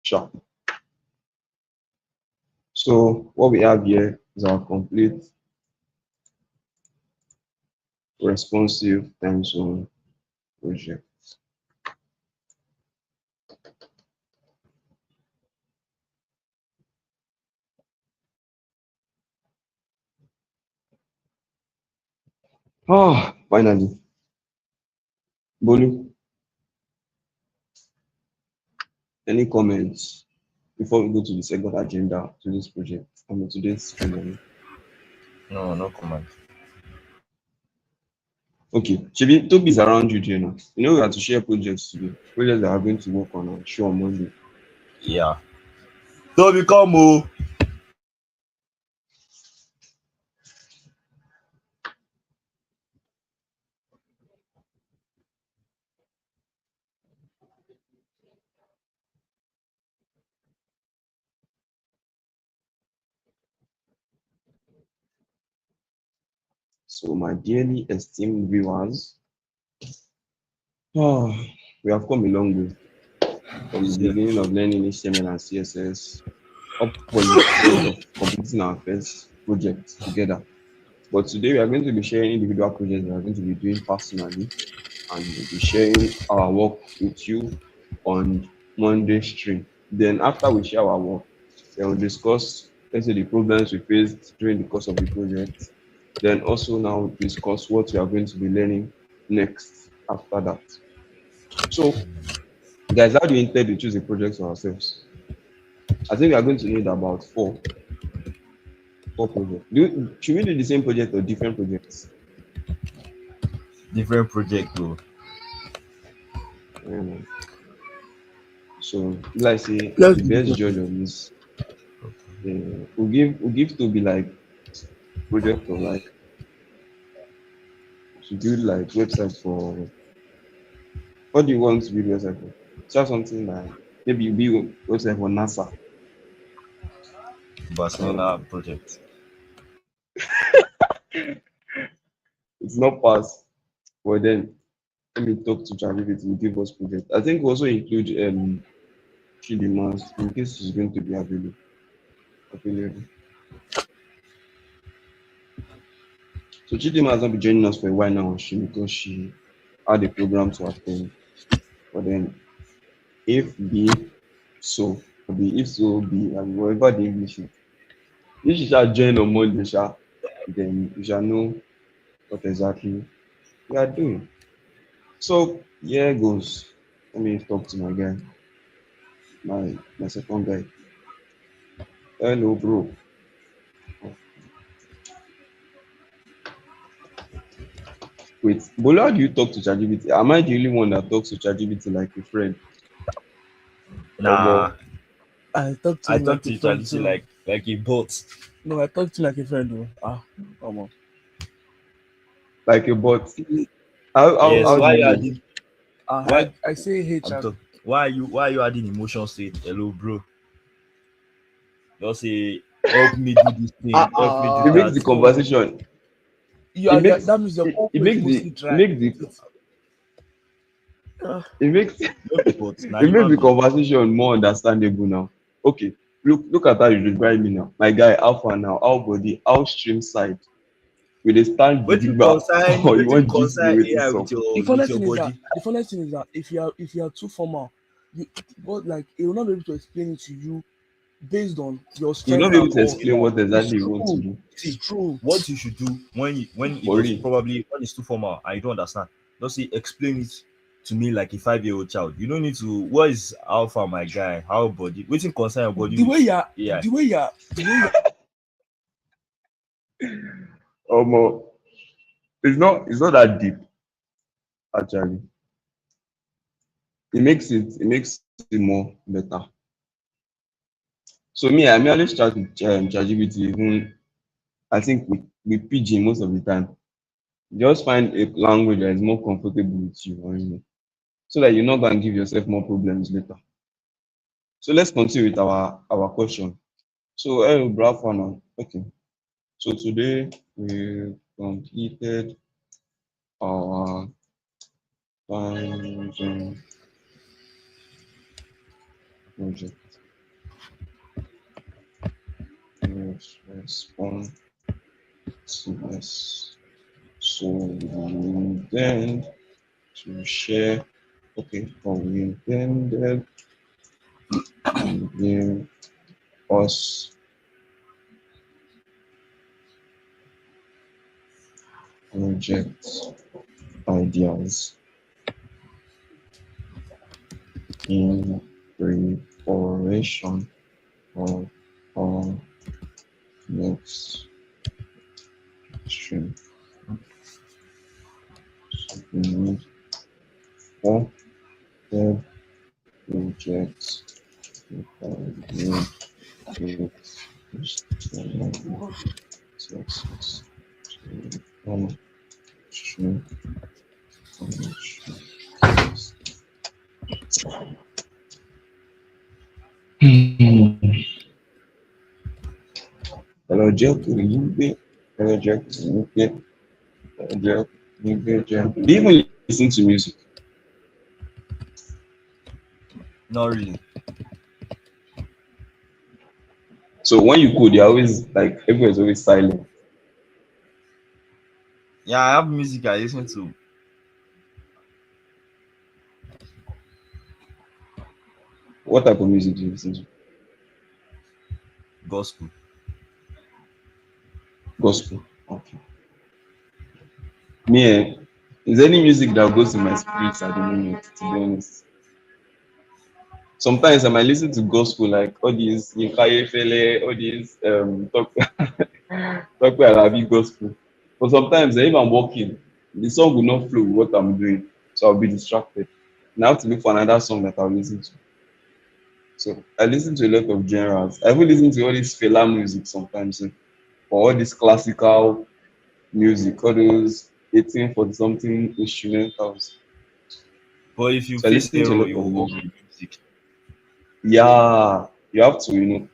Sure. So what we have here is our complete responsive time zone project. Ah, finally. Bolu, any comments before we go to the second agenda to this project? I mean today's stream.
No, no comment.
Okay, Chibi, Toby is around you, Jenna. You know we have to share projects today. Projects that are going to work on and show on Monday.
Yeah. Don't become oh.
So my dearly esteemed viewers, ah, we have come a long way from the
Yeah.
beginning of learning HTML and CSS up to the point of completing our first project together. But today we are going to be sharing individual projects we are going to be doing personally, and we'll be sharing our work with you on Monday stream. Then after we share our work, then we'll discuss, let's say, the problems we faced during the course of the project. Then also now discuss what we are going to be learning next after that. So, guys, how do you intend to choose a project for ourselves? I think we are going to need about four projects. Should we do the same project or different projects?
Different project though.
Um, so, like say,
Let's
the
do
best
different
judge
project.
of this, we'll give to be like project of like to build like website for. What do you want to build website for? Just something like maybe you build website for NASA.
Barcelona
Um,
project.
it's not pass, but then let me talk to ChatGPT to give us project. I think we also include Chidimas in case she's going to be available. So Chidima has not been joining us for a while now, because she had a program to attend. But then if be so, be if so be, and whatever the English is. If she shall join on Monday, then we shall know what exactly we are doing. So here goes. Let me talk to my guy, my second guy. Hello, bro. Wait, Bolo, how do you talk to ChatGPT? Am I the only one that talks to ChatGPT like a friend?
Nah,
Or
I talk to
I
him
talk
like a
to
friend
ChatGPT
too.
like a bot.
No, I talk to him like a friend though. Come on.
like a bot? How
Yes.
do
Why
you
you
mean?
adding? Why
I say hey
I'm
chat.
talking? Why are you adding emotions to it? Hello, bro. Just say, help me do this thing, help me do
It makes
that.
the
So
conversation.
you
It
are
makes
that means you're
it
always
makes
mostly
the it
dry.
makes the
Ah,
it makes
No be but now
it makes
human
the
being.
conversation more understandable now. Okay, look at how you describe me now. My guy, how far now? How body? How stream side? Will they stand Gidigba or you
Waiting
want gist me
concern
with this
AI
song?
the
with
funniest
your
thing is that
body.
if you are too formal, you but like it will not be able to explain it to you based on your
You will
strength
not be
and
able to
all.
explain what
It's
exactly you want to
true.
do.
It's
See,
true.
what you should do when it
For
was
real.
probably when it's too formal and you don't understand, just say explain it to me like a 5-year-old child. You don't need to. What is alpha, my guy? How body? Waiting concern your body
The way
with
you're
AI.
the way you're
It's not that deep actually. It makes it more better. So me, I merely start with ChatGPT even I think with pidgin most of the time. Just find a language that is more comfortable with you or so that you're not gonna give yourself more problems later. So let's continue with our question. So Bravo now. Okay. So today we completed our Python project. Responsiveness. So we intend to share. Okay, we intended to give us project ideas in preparation for our next stream. So we need 4 projects with CSS to function. Hello, Jack. Hello, Jack. Hello, Jack. Do you even listen to music?
Not really.
So when you code, you're always like everyone's always silent.
Yeah, I have music I listen to.
What type of music do you listen to?
Gospel.
Gospel. Okay. Me, is there any music that goes to my spirits at the moment, to be honest? Sometimes I might listen to gospel like all these Yinka Fele, all these talk Alabi gospel. But sometimes if I'm walking, the song will not flow with what I'm doing. So I'll be distracted. And I have to look for another song that I'll listen to. So I listen to a lot of genres. I even listen to all this Fela music sometimes, or all this classical music, all those 1840 something instrumentals.
But if you
So I
face
listen to a
error,
lot
it
of
will work
music.
with music.
Yeah, you have to,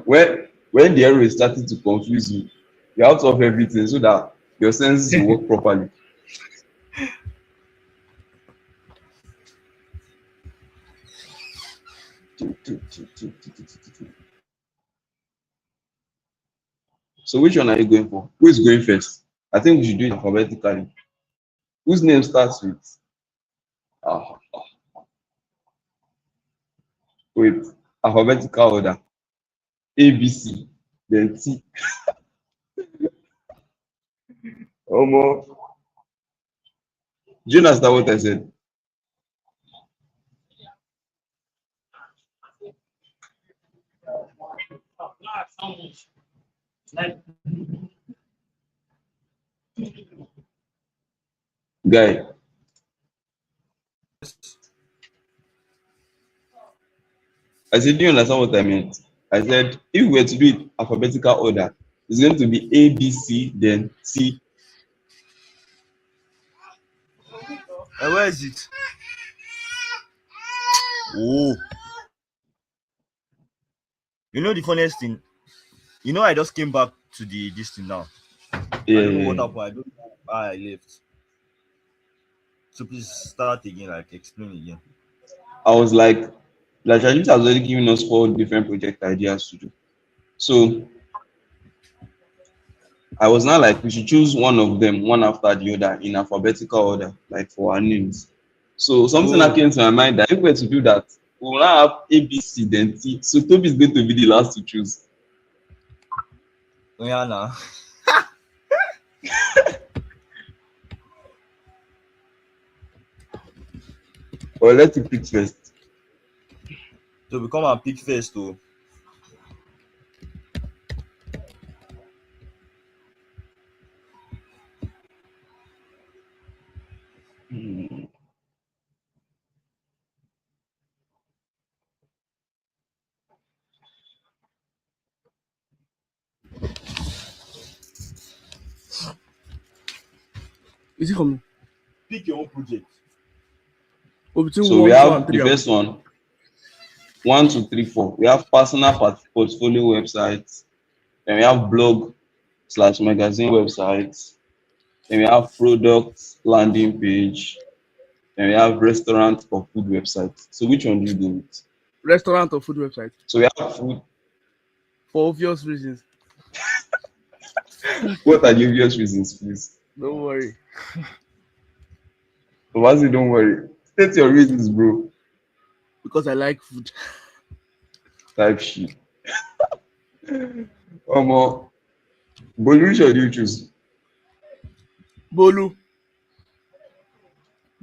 when the error is starting to confuse you, you have to have everything so that your senses will work properly. So which one are you going for? Who is going first? I think we should do it alphabetically. Whose name starts with uh, with alphabetical order? A B C, then T. Omo, do you understand what I said? Guy, I said, do you understand what I meant? I said, if we were to do it alphabetical order, it's going to be A, B, C, then T.
And where is it?
Oh, you know the funniest thing. You know, I just came back to the this thing now. I
Yeah,
don't know
yeah,
what
yeah.
happened. I don't know why I left. So please start again. Like explain again.
I was like ChatGPT has already given us 4 different project ideas to do. So I was now like, we should choose one of them, one after the other, in alphabetical order, like for our names. So something that
Oh,
came to my mind that if we were to do that, we will now have A, B, C, then T. So Toby is going to be the last to choose.
yeah, nah.
Or let you pick first.
So become a pick first too.
Hmm.
Is it coming?
Pick your own project.
Or between
So we
one, two, and
have the
three, abi?
first one, 1, 2, 3, 4. We have personal portfolio websites. Then we have blog/magazine websites. Then we have product landing page. Then we have restaurant or food website. So which one do you go with?
Restaurant or food website?
So we have food.
For obvious reasons.
What are the obvious reasons, please?
Don't worry.
Obviously, don't worry. State your reasons, bro.
Because I like food.
Type shit. Um, but which one do you choose?
Bolu.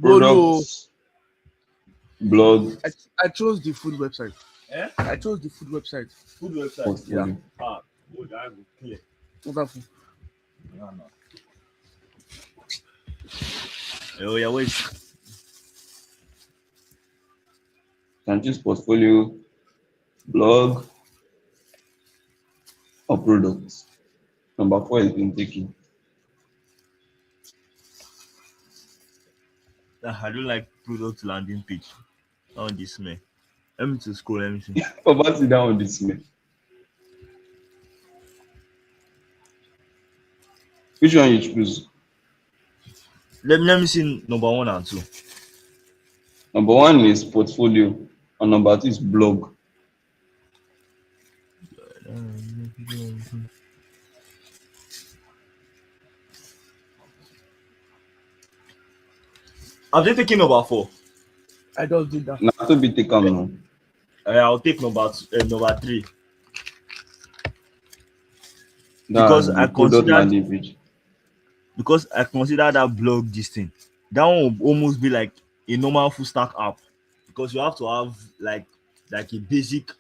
Bolu. Oh.
Products, blog,
I chose the food website.
Eh?
I chose the food website.
Food website.
Yeah.
portfolio.
Ah, oh, that go clear.
Wonderful.
Yeah, no. Oh yeah, wait.
Can choose portfolio, blog, or products. Number 4 has been taken.
I don't like product landing page. On this man. Let me to scroll. Let me see.
Obviously, that one this man. Which one you choose?
Let me see number one and two.
Number 1 is portfolio, and number 2 is blog.
Have they taken number four?
I just did that.
Now to be taken now.
I'll take number three because
That's the product landing page.
I consider that blog this thing. That one will almost be like a normal full stack app because you have to have like a basic.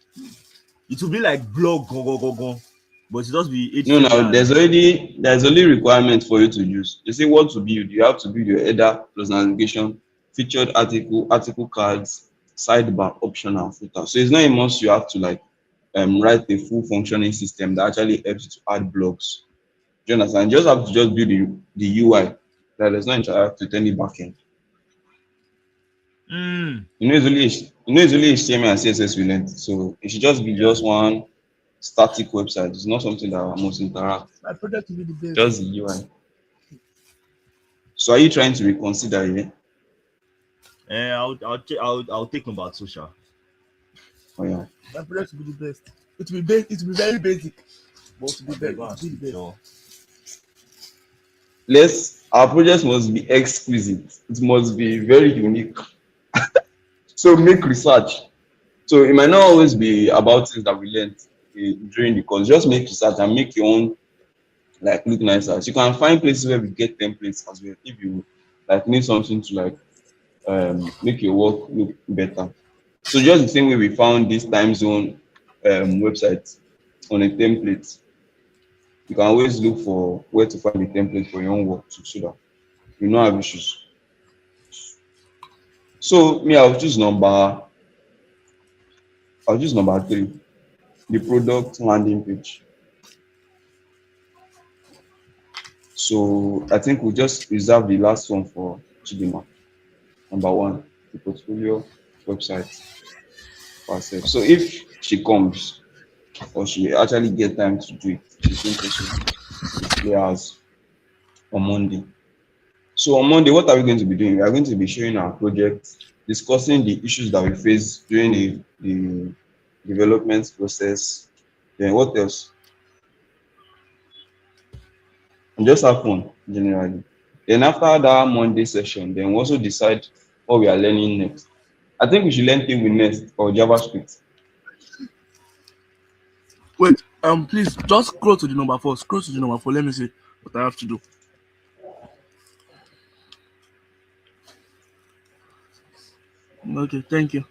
It will be like blog go, but it just be
No, now
HTML and
there's only requirement for you to use. They say what to build. You have to build your header plus navigation, featured article cards, sidebar, option, and footer. So it's not a must you have to like write a full functioning system that actually helps you to add blogs. Do you understand? You just have to just build the UI that does not interact with any backend. You know, it's only HTML and CSS we learned. So it should just be
yeah.
just one static website. It's not something that must interact.
My product will be the best.
Just the UI. So are you trying to reconsider here?
I'll take number two, sure.
Oh yeah.
My product will be the best. It will be it will be very basic. But it will be,
Okay, go and
it will be
switch
the best.
your.
Our project must be exquisite. It must be very unique. So make research. So it might not always be about things that we learned during the course. Just make research and make your own like look nicer. So you can find places where we get templates as well if you like need something to like make your work look better. So just the same way we found this time zone website on a template, you can always look for where to find the template for your own work too, so that you don't have issues. So me, I'll choose number 3, the product landing page. So I think we'll just reserve the last one for Chidima. Number 1, the portfolio. website for herself. So if she comes or she actually get time to do it, she thinks also it's 3 hours on Monday. So on Monday, what are we going to be doing? We are going to be showing our project, discussing the issues that we face during the development process. Then what else? And just have fun generally. Then after that Monday session, then we also decide what we are learning next. I think we should learn Table next or JavaScript.
Wait, please just scroll to the number 4. Scroll to the number 4. Let me see what I have to do. Okay, thank you.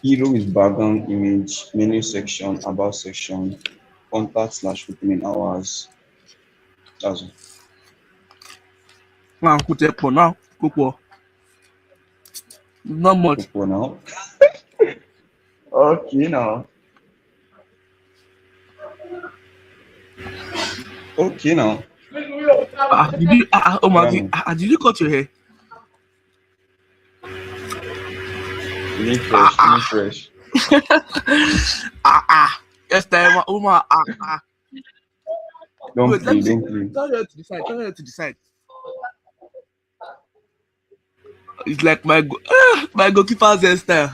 Hero is background image, menu section, about section, contact slash opening hours. That's all.
Now, put it for now. Go for not much.
For now. Okay now. Okay now.
Did you, Omar,
Yeah, man.
did you cut your hair?
Feeling fresh, feeling fresh.
Yes, time, Omar.
Don't
Wait, let
play,
me see.
don't play.
Turn your head to the side. Turn your head to the side. It's like my goalkeeper's hairstyle.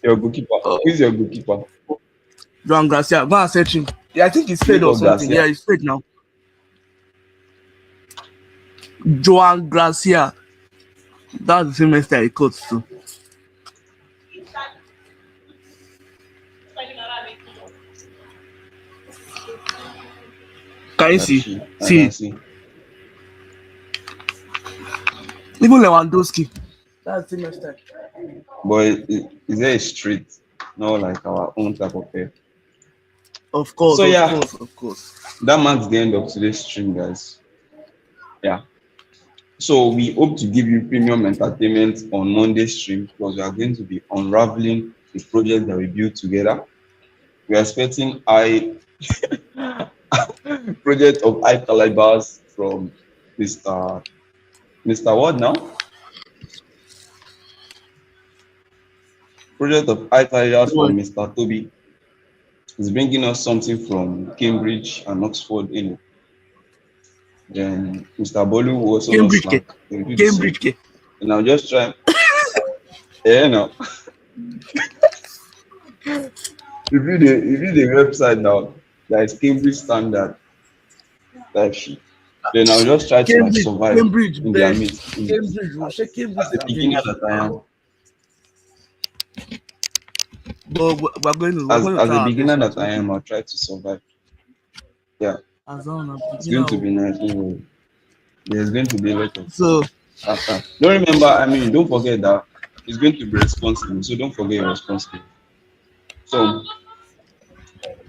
Your goalkeeper.
Oh,
Who's your goalkeeper?
Joan Garcia. Go and search him. Yeah, I think it's
Who's
fade or
called
something.
Garcia?
Yeah, it's fade now. Joan Garcia. That's the same hairstyle he cut too. Can you see?
She, I
See,
can see.
even Lewandowski. That's the same hairstyle.
But is there a street? Not like our own type of hair.
Of course,
So
of
yeah,
course, of course.
that marks the end of today's stream, guys. Yeah. So we hope to give you premium entertainment on Monday's stream because we are going to be unraveling the project that we built together. We are expecting high project of high calibers from Mr. What now? Project of high calibers from Mr. Toby. He's bringing us something from Cambridge and Oxford in. Then Mr. Bolu will also not
Cambridge K.
slack. He'll do the same.
Cambridge K.
And I'll just try. Yeah, no. If you the website now, that is Cambridge standard type shit. Then I'll just try to like survive
Cambridge
in their
best.
midst.
Cambridge will shake Cambridge.
As a beginner that I am.
But we're going to.
As a beginner that I am, I'll try to survive. Yeah. It's going to be nice. Don't worry. There's going to be a lot of after. Don't remember, don't forget that it's going to be responsible. So don't forget you're responsible. So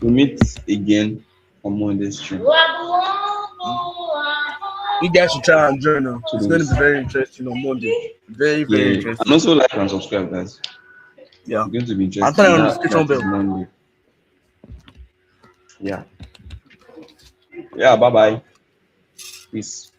we meet again on Monday's stream.
You guys should try and join us. It's going to be very interesting on Monday. Very, very interesting.
And also like and subscribe, guys.
Yeah.
It's going to be interesting.
I'll turn on the notification bell.
Monday. Yeah. Yeah, bye-bye. Peace.